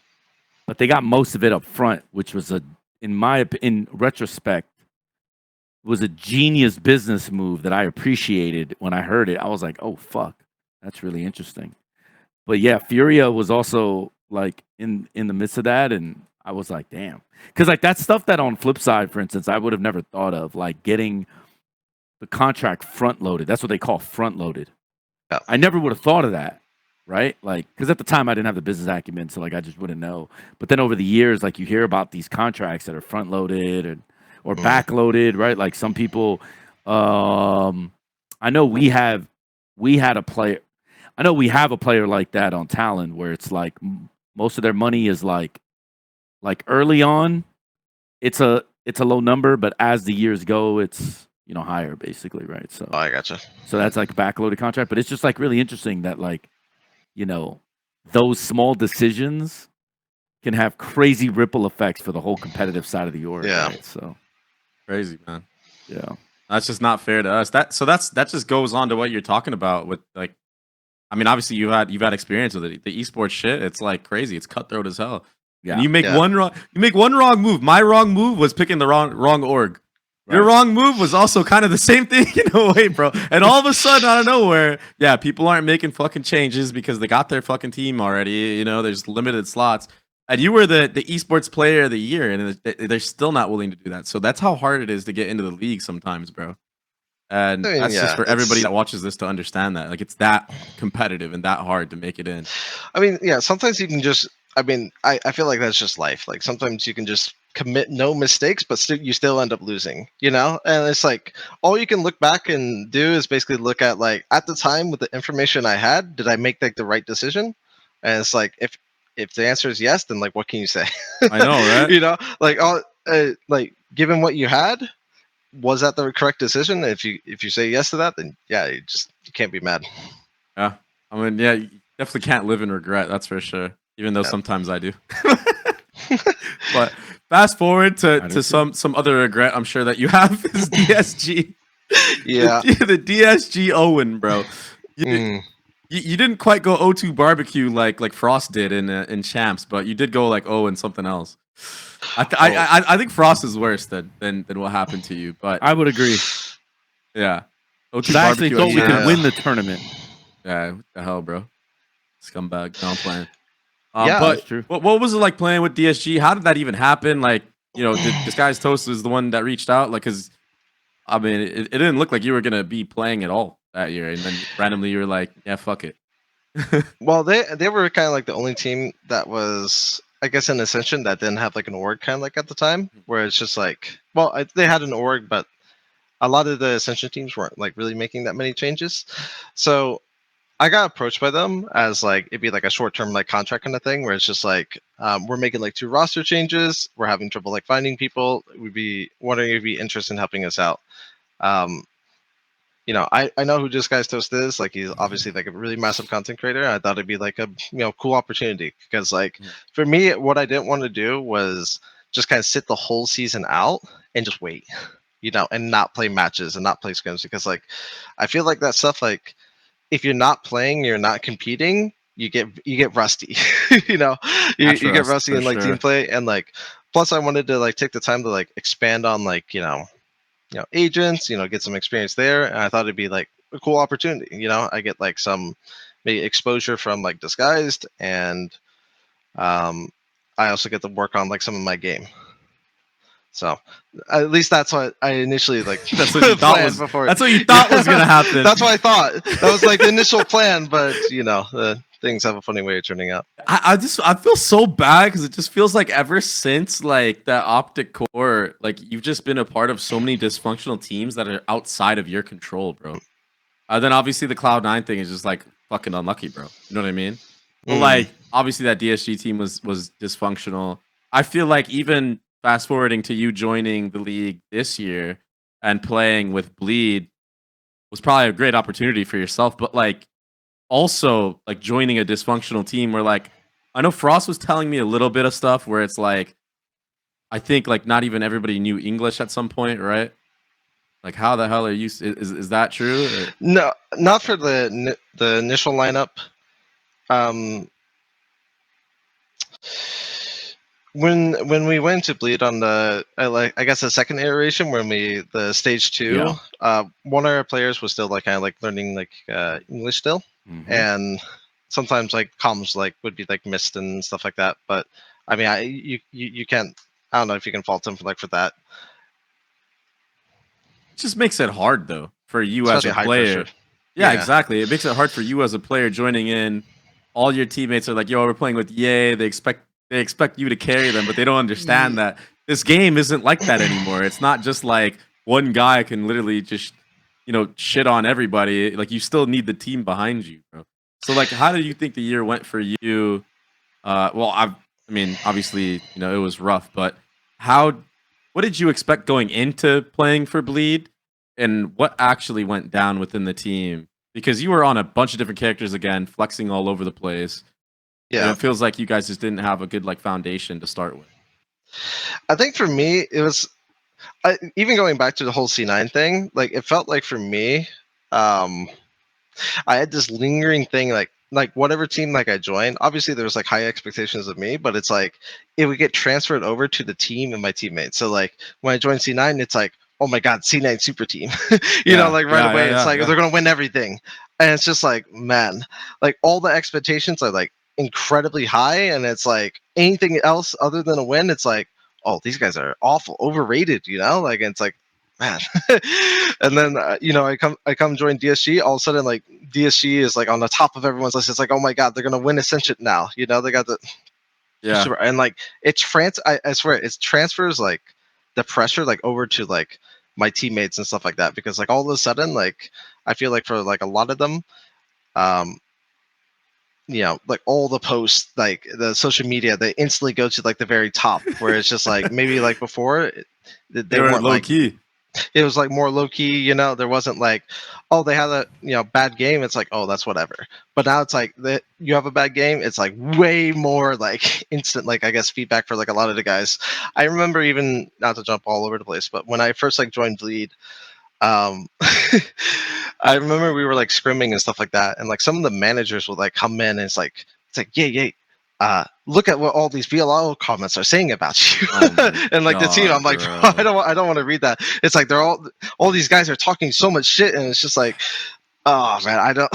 but they got most of it up front, which was in retrospect, was a genius business move that I appreciated when I heard it. I was like, oh fuck, that's really interesting. But yeah, Furia was also like in the midst of that, and I was like, damn, because like that stuff that on flip side, for instance, I would have never thought of, like getting the contract front loaded. That's what they call front loaded. Yeah. I never would have thought of that, right? Like, because at the time I didn't have the business acumen, so like I just wouldn't know. But then over the years, like you hear about these contracts that are front loaded or back loaded, right? Like some people, I know we have a player like that on Talon where it's like most of their money is like early on, it's a low number, but as the years go, it's higher basically, right? So I gotcha. So that's like a backloaded contract, but it's just like really interesting that like those small decisions can have crazy ripple effects for the whole competitive side of the org. Yeah. Right? So crazy, man. Yeah. That's just not fair to us. That just goes on to what you're talking about with like, I mean, obviously you've had experience with it. The esports shit, it's like crazy. It's cutthroat as hell. Yeah. And you make one wrong move. My wrong move was picking the wrong org. Your wrong move was also kind of the same thing in a way, bro. And all of a sudden, out of nowhere, yeah, people aren't making fucking changes because they got their fucking team already. You know, there's limited slots. And you were the esports player of the year, and they're still not willing to do that. So that's how hard it is to get into the league sometimes, bro. And I mean, that's just yeah, for everybody that watches this to understand that. Like, it's that competitive and that hard to make it in. I mean, yeah, sometimes you can just, I mean, I feel like that's just life. Like sometimes you can just commit no mistakes, but you still end up losing, you know? And it's like, all you can look back and do is basically look at like, at the time with the information I had, did I make like the right decision? And it's like, if the answer is yes, then like, what can you say? I know, right? You know, like given what you had, was that the correct decision? If you say yes to that, then yeah, you can't be mad. Yeah. I mean, yeah, you definitely can't live in regret. That's for sure. Even though sometimes I do. But fast forward to some other regret I'm sure that you have is DSG. Yeah. The DSG Owen, bro. You didn't quite go O2 barbecue like Frost did in Champs, but you did go like O and something else. I think Frost is worse than what happened to you, but I would agree. Yeah. O2 I actually thought we could win the tournament. Yeah, what the hell, bro? Scumbag. No, I'm playing. Yeah, but that's true. What was it like playing with DSG? How did that even happen? Like, you know, this guy's Toast is the one that reached out? Like, because, I mean, it didn't look like you were going to be playing at all that year. And then randomly you were like, yeah, fuck it. Well, they were kind of like the only team that was, I guess, in Ascension that didn't have like an org kind of like at the time, where it's just like, well, they had an org, but a lot of the Ascension teams weren't like really making that many changes. So I got approached by them as like, it'd be like a short-term like contract kind of thing, where it's just like, we're making like 2 roster changes. We're having trouble like finding people. We'd be wondering if you'd be interested in helping us out. You know, I know who Just Guys Toast is. Like, he's obviously like a really massive content creator. I thought it'd be like a, you know, cool opportunity, because like for me, what I didn't want to do was just kind of sit the whole season out and just wait, you know, and not play matches and not play scrims, because like I feel like that stuff, like if you're not playing, you're not competing, you get rusty. You know, you get rusty in like team play, and like plus I wanted to like take the time to like expand on like, you know, agents, you know, get some experience there. And I thought it'd be like a cool opportunity. You know, I get like some maybe exposure from like Disguised, and I also get to work on like some of my game. So at least that's what I initially like. That's what you thought was before. That's what you thought was gonna happen. That's what I thought. That was like the initial plan, but you know, things have a funny way of turning out. I feel so bad, because it just feels like ever since like that Optic Core, like you've just been a part of so many dysfunctional teams that are outside of your control, bro. Then obviously the Cloud9 thing is just like fucking unlucky, bro. You know what I mean? But like obviously that DSG team was dysfunctional. I feel like even fast forwarding to you joining the league this year and playing with Bleed was probably a great opportunity for yourself, but like also like joining a dysfunctional team where like I know Frost was telling me a little bit of stuff where it's like I think like not even everybody knew English at some point, right? Like how the hell are you? Is that true? Or? No, not for the initial lineup. When we went to Bleed on the I guess the second iteration, when the stage 2, one of our players was still like kind of like learning like English still, and sometimes like comms like would be like missed and stuff like that. But I mean, you can't. I don't know if you can fault him for that. It just makes it hard though for you as a player. Yeah, exactly. It makes it hard for you as a player joining in. All your teammates are like, "Yo, we're playing with EA." They expect you to carry them, but they don't understand that this game isn't like that anymore. It's not just like one guy can literally just, you know, shit on everybody. Like you still need the team behind you, bro. So like, how do you think the year went for you? Well, I mean, obviously, you know, it was rough, but what did you expect going into playing for Bleed, and what actually went down within the team? Because you were on a bunch of different characters again, flexing all over the place. Yeah, and it feels like you guys just didn't have a good like foundation to start with. I think for me, it was even going back to the whole C9 thing. Like it felt like for me, I had this lingering thing like whatever team like I joined. Obviously, there was like high expectations of me, but it's like it would get transferred over to the team and my teammates. So like when I joined C9, it's like, oh my god, C9 super team. you know, like right away it's like they're gonna win everything. And it's just like, man, like all the expectations are like incredibly high, and it's like anything else other than a win, it's like, oh, these guys are awful, overrated, you know, like, and it's like, man. And then you know, I come join DSG, all of a sudden like DSG is like on the top of everyone's list. It's like, oh my god, they're gonna win Ascension now, you know, they got the and like it's I swear it transfers like the pressure like over to like my teammates and stuff like that, because like all of a sudden, like I feel like for like a lot of them, you know, like all the posts, like the social media, they instantly go to like the very top, where it's just like maybe like before they were weren't low like, key. it was like more low key, you know, there wasn't like, oh, they had a, you know, bad game, it's like, oh, that's whatever. But now it's like that you have a bad game, it's like way more like instant, like I guess feedback for like a lot of the guys. I remember, even not to jump all over the place, but when I first like joined Bleed, I remember we were like scrimming and stuff like that, and like some of the managers would like come in and it's like, yeah, look at what all these VLO comments are saying about you. And like the team, I'm like, bro, I don't want to read that. It's like they're all these guys are talking so much shit, and it's just like, oh man, I don't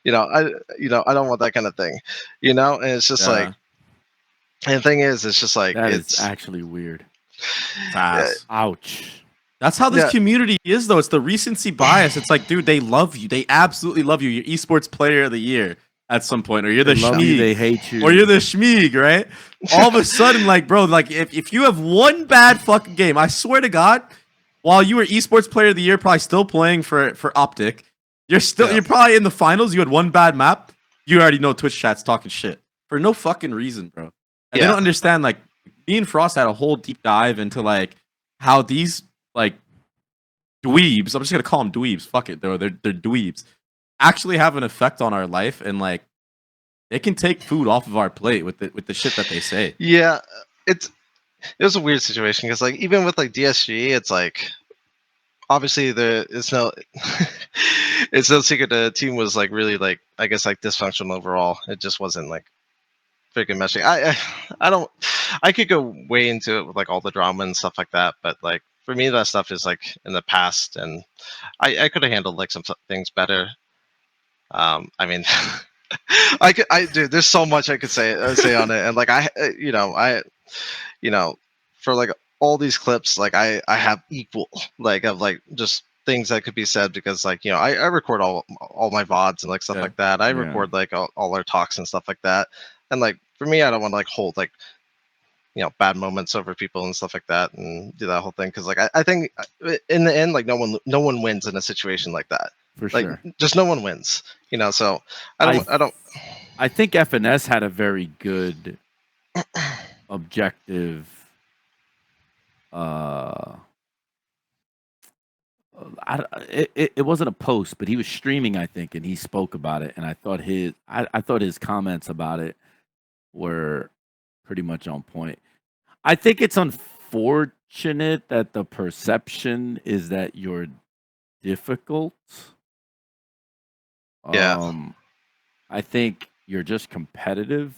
you know, I don't want that kind of thing, you know. And it's just like, and the thing is, it's just like, it's actually weird. Ouch. That's how this community is, though. It's the recency bias. It's like, dude, they love you. They absolutely love you. You're esports player of the year at some point, or you're the Schmeeg. They hate you. Or you're the Schmeeg, right? All of a sudden, like, bro, like, if you have one bad fucking game, I swear to God, while you were esports player of the year, probably still playing for Optic, you're probably in the finals, you had one bad map, you already know Twitch chat's talking shit. For no fucking reason, bro. And they don't understand, like, me and Frost had a whole deep dive into, like, how these, like, dweebs, I'm just gonna call them dweebs, fuck it, they're dweebs, actually have an effect on our life, and like they can take food off of our plate with the shit that they say. Yeah, it was a weird situation, because like even with like DSG, it's like obviously it's no it's no secret the team was like really like, I guess, like dysfunctional overall. It just wasn't like freaking meshing. I could go way into it with like all the drama and stuff like that, but like for me that stuff is like in the past, and I could have handled like some things better. I mean, dude, there's so much I could say on it, and like for like all these clips, like I have equal like of like just things that could be said, because like, you know, I record all my VODs and like stuff like that. I record like all our talks and stuff like that, and like for me, I don't want to like hold like, you know, bad moments over people and stuff like that, and do that whole thing, because like I think in the end, like no one wins in a situation like that. For like, sure. Just no one wins, you know. So I think FNS had a very good objective it wasn't a post, but he was streaming, I think, and he spoke about it, and I thought his comments about it were pretty much on point. I think it's unfortunate that the perception is that you're difficult. I think you're just competitive,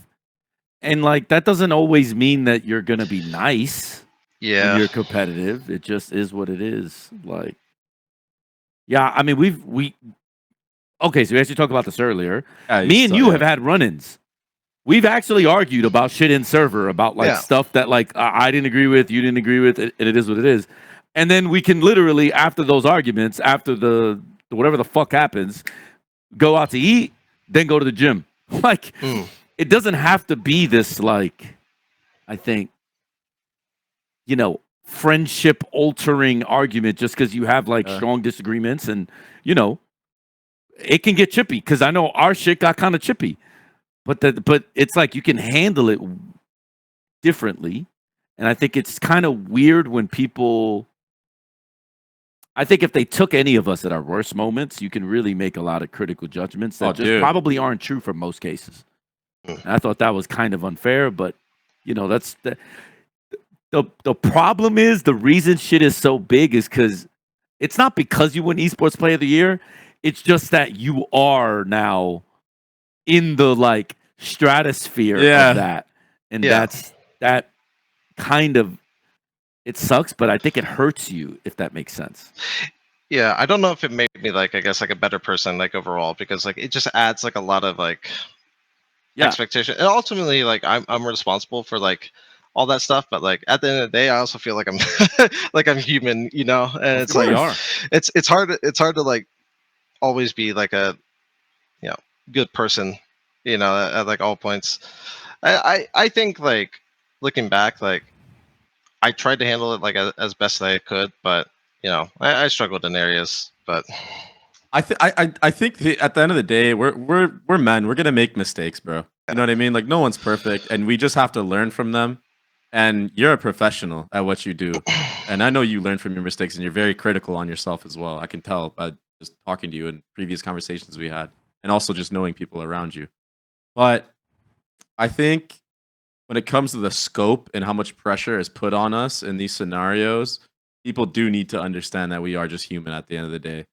and like that doesn't always mean that you're gonna be nice. When you're competitive, it just is what it is. Like, yeah, I mean, okay, so we actually talked about this earlier. Me and you have had run-ins. We've actually argued about shit in server, about like stuff that like I didn't agree with, you didn't agree with, and it is what it is. And then we can literally, after those arguments, after the whatever the fuck happens, go out to eat, then go to the gym. Like, it doesn't have to be this, like, I think, you know, friendship altering argument just because you have like strong disagreements, and you know, it can get chippy, because I know our shit got kind of chippy, but it's like you can handle it differently. And I think it's kind of weird when people, I think if they took any of us at our worst moments, you can really make a lot of critical judgments that probably aren't true for most cases. And I thought that was kind of unfair, but you know, that's the problem is, the reason shit is so big is because it's not because you win esports player of the year. It's just that you are now in the like stratosphere of that. And that kind of it sucks, but I think it hurts you, if that makes sense. Yeah, I don't know if it made me like, I guess, like a better person, like overall, because like it just adds like a lot of like expectation, and ultimately like I'm responsible for like all that stuff, but like at the end of the day, I also feel like I'm like I'm human, you know, and it's like it's hard to like always be like a good person, at like all points. I think like looking back, like I tried to handle it like as best I could, but I struggled in areas. But I think at the end of the day, we're men. We're gonna make mistakes, bro. You know what I mean? Like no one's perfect, and we just have to learn from them. And you're a professional at what you do, and I know you learn from your mistakes, and you're very critical on yourself as well. I can tell by just talking to you in previous conversations we had, and also just knowing people around you. But I think when it comes to the scope and how much pressure is put on us in these scenarios, people do need to understand that we are just human at the end of the day.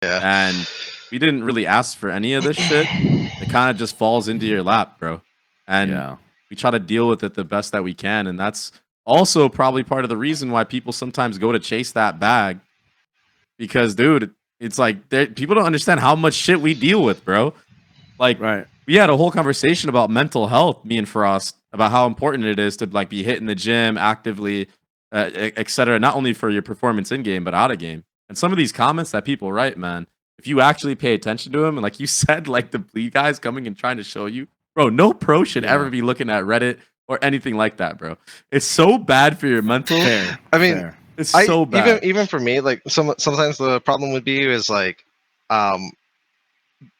yeah, And we didn't really ask for any of this shit. It kind of just falls into your lap, bro. And we try to deal with it the best that we can. And that's also probably part of the reason why people sometimes go to chase that bag. Because, dude, it's like people don't understand how much shit we deal with, bro. Like, we had a whole conversation about mental health, me and Frost, about how important it is to like be hitting the gym actively, etc. Not only for your performance in game, but out of game. And some of these comments that people write, man, if you actually pay attention to them, and like you said, like the bleed guys coming and trying to show you, bro, no pro should ever be looking at Reddit or anything like that, bro. It's so bad for your mental. I mean, it's so bad. Even for me, like sometimes the problem would be is like,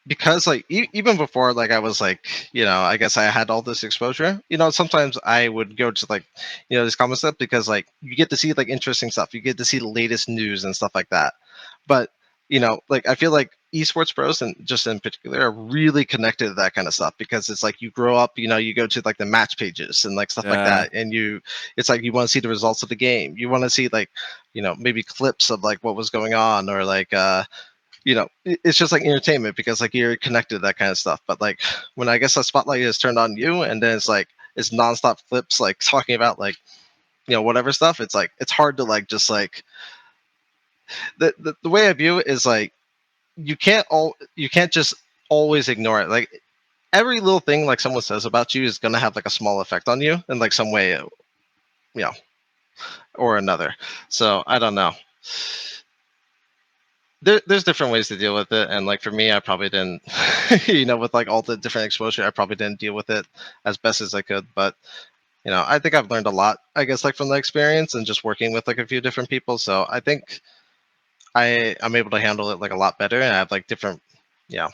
because like even before like I was like I guess I had all this exposure, sometimes I would go to like this common stuff because like you get to see like interesting stuff, you get to see the latest news and stuff like that. But like I feel like esports pros and just in particular are really connected to that kind of stuff because it's like you grow up, you go to like the match pages and like stuff like that, and it's like you want to see the results of the game, you want to see like maybe clips of like what was going on, or like it's just like entertainment because like you're connected to that kind of stuff. But like when I guess the spotlight is turned on you, and then it's like it's nonstop clips like talking about like whatever stuff, it's like it's hard to like just like the way I view it is like you can't just always ignore it. Like every little thing like someone says about you is gonna have like a small effect on you in like some way, or another. So I don't know. There's different ways to deal with it, and like for me, I probably didn't, with like all the different exposure, I probably didn't deal with it as best as I could. But I think I've learned a lot, I guess, like from the experience and just working with like a few different people. So I think I'm able to handle it like a lot better, and I have like different, I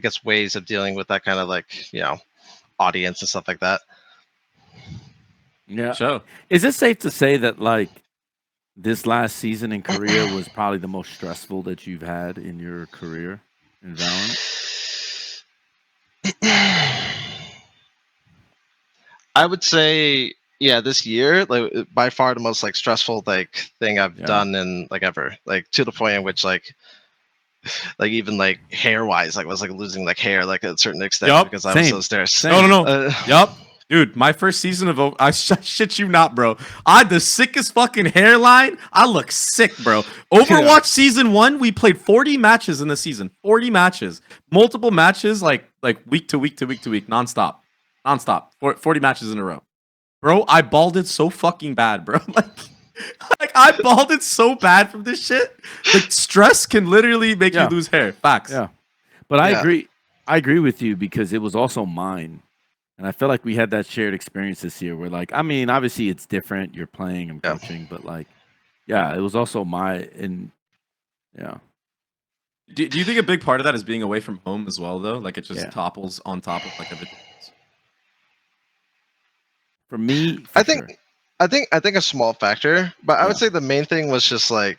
guess, ways of dealing with that kind of like audience and stuff like that. Yeah. Sure. Is it safe to say that like this last season in Korea was probably the most stressful that you've had in your career in Valorant? I would say, yeah, this year, like by far the most like stressful like thing I've done in like ever, like to the point in which like even like hair wise, like was like losing like hair like at a certain extent because I was so stressed. No. Yup. Dude, my first season of I shit you not, bro. I had the sickest fucking hairline. I look sick, bro. Overwatch season 1, we played 40 matches in the season. 40 matches. Multiple matches, like week to week to week to week, nonstop. 40 matches in a row. Bro, I balded so fucking bad, bro. Like I balded so bad from this shit. Like stress can literally make you lose hair. Facts. Yeah. But I agree with you because it was also mine. And I feel like we had that shared experience this year where, like, I mean, obviously it's different. You're playing and coaching, but like, it was also Do you think a big part of that is being away from home as well, though? Like it just topples on top of like everything else? For me, I think a small factor, but I would say the main thing was just like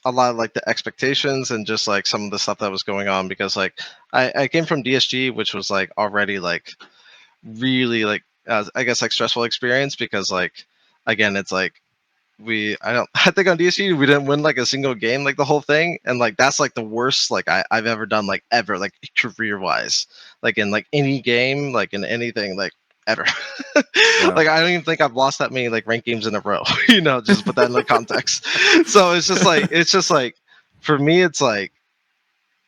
a lot of like the expectations and just like some of the stuff that was going on, because like I came from DSG, which was like already like really like I guess like stressful experience, because like again it's like I think on DSG we didn't win like a single game like the whole thing, and like that's like the worst like I've ever done like ever like career wise, like in like any game, like in anything like ever. Like I don't even think I've lost that many like ranked games in a row. You know, just put that in like context. So it's just like for me, it's like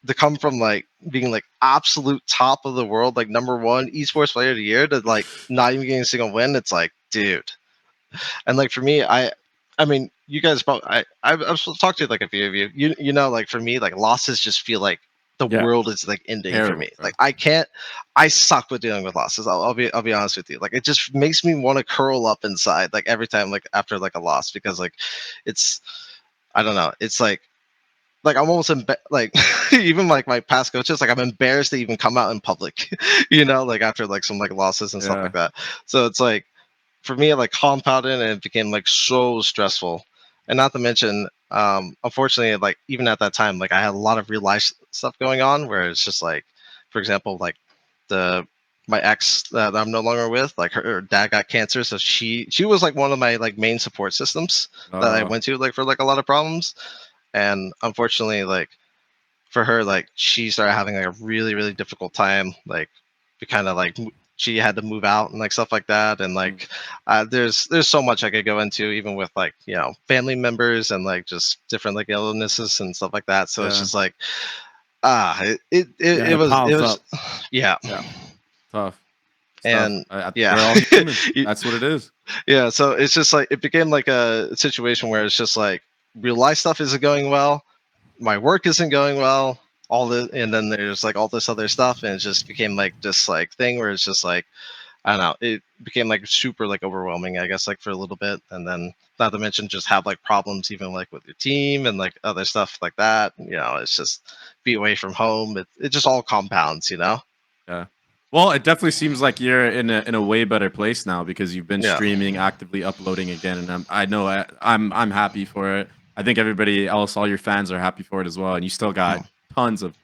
to come from like being like absolute top of the world, like #1 esports player of the year, to like not even getting a single win. It's like, dude. And like for me, I mean, you guys probably I've talked to like a few of you. You know, like for me, like losses just feel like the world is like ending for me. Like I suck with dealing with losses. I'll be honest with you. Like it just makes me want to curl up inside like every time like after like a loss, because like it's, I don't know. It's like I'm almost like even like my past coaches, like I'm embarrassed to even come out in public, you know, like after like some like losses and stuff like that. So it's like for me, it like compounded and it became like so stressful. And not to mention, unfortunately, like even at that time, like I had a lot of real life stuff going on where it's just like, for example, like my ex that I'm no longer with, like her dad got cancer, so she was like one of my like main support systems that I went to like for like a lot of problems. And unfortunately, like for her, like she started having like a really difficult time, like kind of like she had to move out and like stuff like that. And like there's so much I could go into, even with like, you know, family members and like just different like illnesses and stuff like that. So it's just like it was yeah tough. And we're all human. That's what it is. Yeah, so it's just like it became like a situation where it's just like real life stuff isn't going well, my work isn't going well, and then there's like all this other stuff, and it just became like this like thing where it's just like, I don't know, it became like super like overwhelming, I guess, like for a little bit. And then not to mention just have like problems even like with your team and like other stuff like that. You know, it's just be away from home. It just all compounds, you know? Yeah. Well, it definitely seems like you're in a way better place now because you've been streaming, actively uploading again, and I know I'm happy for it. I think everybody else, all your fans, are happy for it as well, and you still got tons of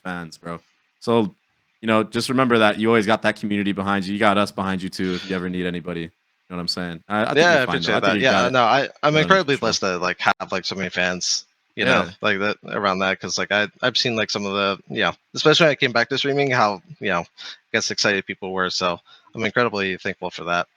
fans, bro. So, you know, just remember that you always got that community behind you. You got us behind you too if you ever need anybody. You know what I'm saying? I think I you're fine, appreciate though. that. Yeah, no, I'm incredibly control. blessed to like have like so many fans, you know, like that around that, because like I've seen like some of the, you know, especially when I came back to streaming, how, you know, I guess excited people were. So I'm incredibly thankful for that.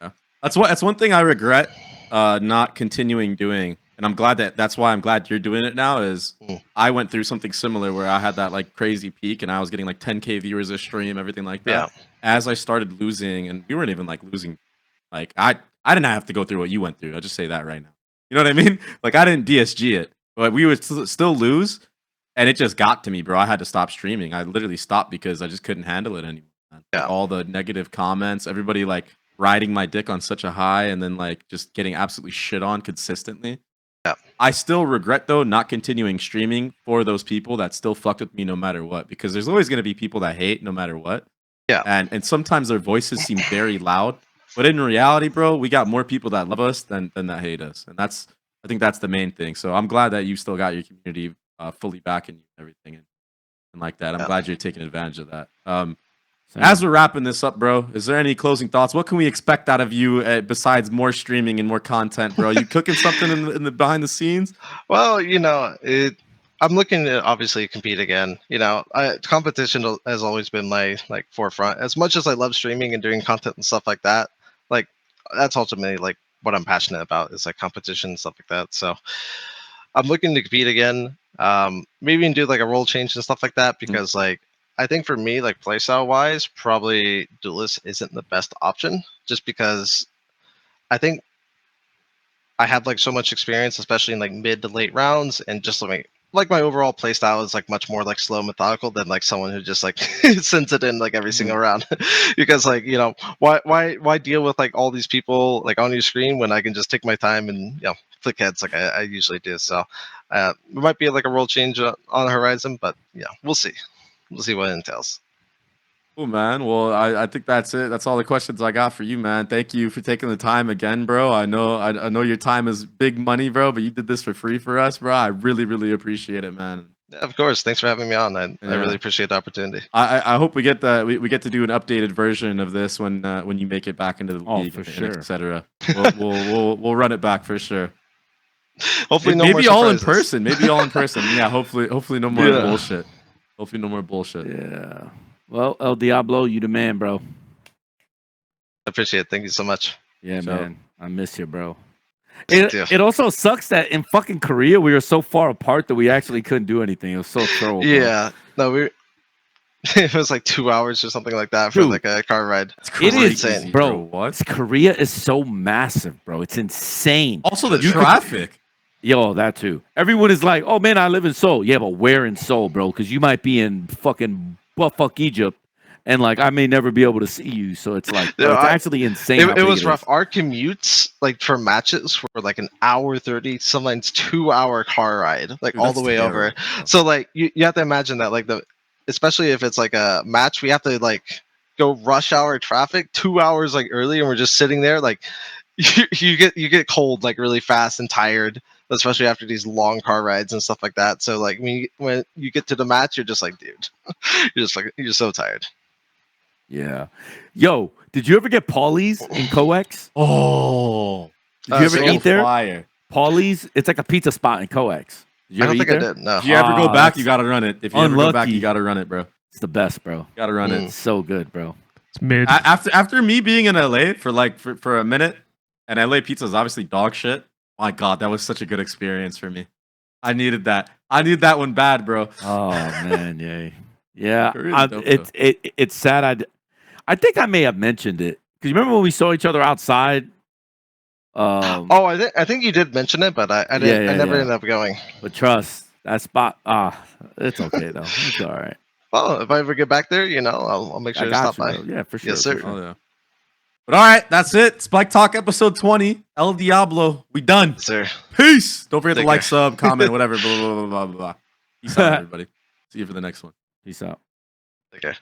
Yeah. That's one thing I regret not continuing doing, and I'm glad that's why I'm glad you're doing it now. Is I went through something similar where I had that like crazy peak, and I was getting like 10K viewers a stream, everything like that. Yeah. As I started losing, and we weren't even like losing, like I didn't have to go through what you went through. I'll just say that right now. You know what I mean? Like I didn't DSG it, but we would still lose, and it just got to me, bro. I had to stop streaming. I literally stopped because I just couldn't handle it anymore. Like, all the negative comments, everybody like riding my dick on such a high, and then like just getting absolutely shit on consistently. Yeah. I still regret though not continuing streaming for those people that still fucked with me no matter what, because there's always going to be people that hate no matter what. Yeah. And sometimes their voices seem very loud, but in reality, bro, we got more people that love us than that hate us, and I think that's the main thing. So I'm glad that you still got your community fully backing you and everything, and like that. I'm glad you're taking advantage of that. As we're wrapping this up, bro, is there any closing thoughts? What can we expect out of you besides more streaming and more content, bro? You cooking something in the behind the scenes? Well, you know, I'm looking to obviously compete again. You know, competition has always been my like forefront. As much as I love streaming and doing content and stuff like that, like that's ultimately like what I'm passionate about, is like competition and stuff like that. So I'm looking to compete again. Maybe even do like a role change and stuff like that, because like I think for me, like playstyle wise, probably duelist isn't the best option, just because I think I have like so much experience, especially in like mid to late rounds, and just like my overall playstyle is like much more like slow, methodical than like someone who just like sends it in like every single round. Because like, you know, why deal with like all these people like on your screen when I can just take my time and, you know, click heads like I usually do. So it might be like a role change on the horizon, but yeah, we'll see. We'll see what it entails. Cool, man. Well, I think that's it. That's all the questions I got for you, man. Thank you for taking the time again, bro. I know your time is big money, bro, but you did this for free for us, bro. I really appreciate it, man. Yeah, of course. Thanks for having me on. I really appreciate the opportunity. I hope we get we get to do an updated version of this when you make it back into the league, for sure, etc. We'll run it back for sure. Hopefully, maybe all in person. Maybe all in person. Yeah, hopefully no more bullshit. Hopefully no more bullshit. Yeah. Well, El-Diablo, you the man, bro. appreciate it. Thank you so much. Yeah, So- man. I miss you, bro. Thank you. It also sucks that in fucking Korea we were so far apart that we actually couldn't do anything. It was so troll. Bro. Yeah. No, we. It was like 2 hours or something like that for Dude. like a car ride. It is, insane, bro. What? Korea is so massive, bro. It's insane. Also, the You could- traffic. Yo, that too. Everyone is like, "Oh man, I live in Seoul." Yeah, but where in Seoul, bro? Because you might be in fucking buttfuck Egypt, and like I may never be able to see you. So it's like, bro, Yeah, it's actually insane. how It big was is. rough. Our commutes, like for matches, were like an hour 30, sometimes 2 hour car ride, like Dude, all that's the way over. terrible. So like you have to imagine that like especially if it's like a match, we have to like go rush hour traffic 2 hours like early, and we're just sitting there like you get cold like really fast and tired, especially after these long car rides and stuff like that. So like when you get to the match, you're just like, dude, you're so tired. Yeah. Yo, did you ever get Paulie's in Coex? Oh, Did you ever so eat there? Fire. Paulie's, it's like a pizza spot in Coex. Did you I ever don't eat think there? I did. No. If you ever go Ah, back, that's you gotta run it. If you ever go back, unlucky. you gotta run it, bro. It's the best, bro. Gotta run it. It's so good, bro. It's mid. After me being in LA for a minute, and LA pizza is obviously dog shit. My God, that was such a good experience for me. I needed that. I needed that one bad, bro. Oh man, yay. Yeah, Korea's dope, it's sad. I think I may have mentioned it because you remember when we saw each other outside. Oh, I think you did mention it, but I didn't. Yeah, I never yeah. ended up going. But trust that spot. It's okay though. It's all right. Well, if I ever get back there, I'll make sure I to got stop you, by. bro. Yeah, for sure. Yes, for sir. sure. Oh yeah. But all right, that's it. Spike Talk episode 20. El-Diablo. We done. Yes, sir. Peace. Don't forget to Take like, care. sub, comment, whatever. Blah blah blah blah blah. Peace out, everybody. See you for the next one. Peace out. Take care.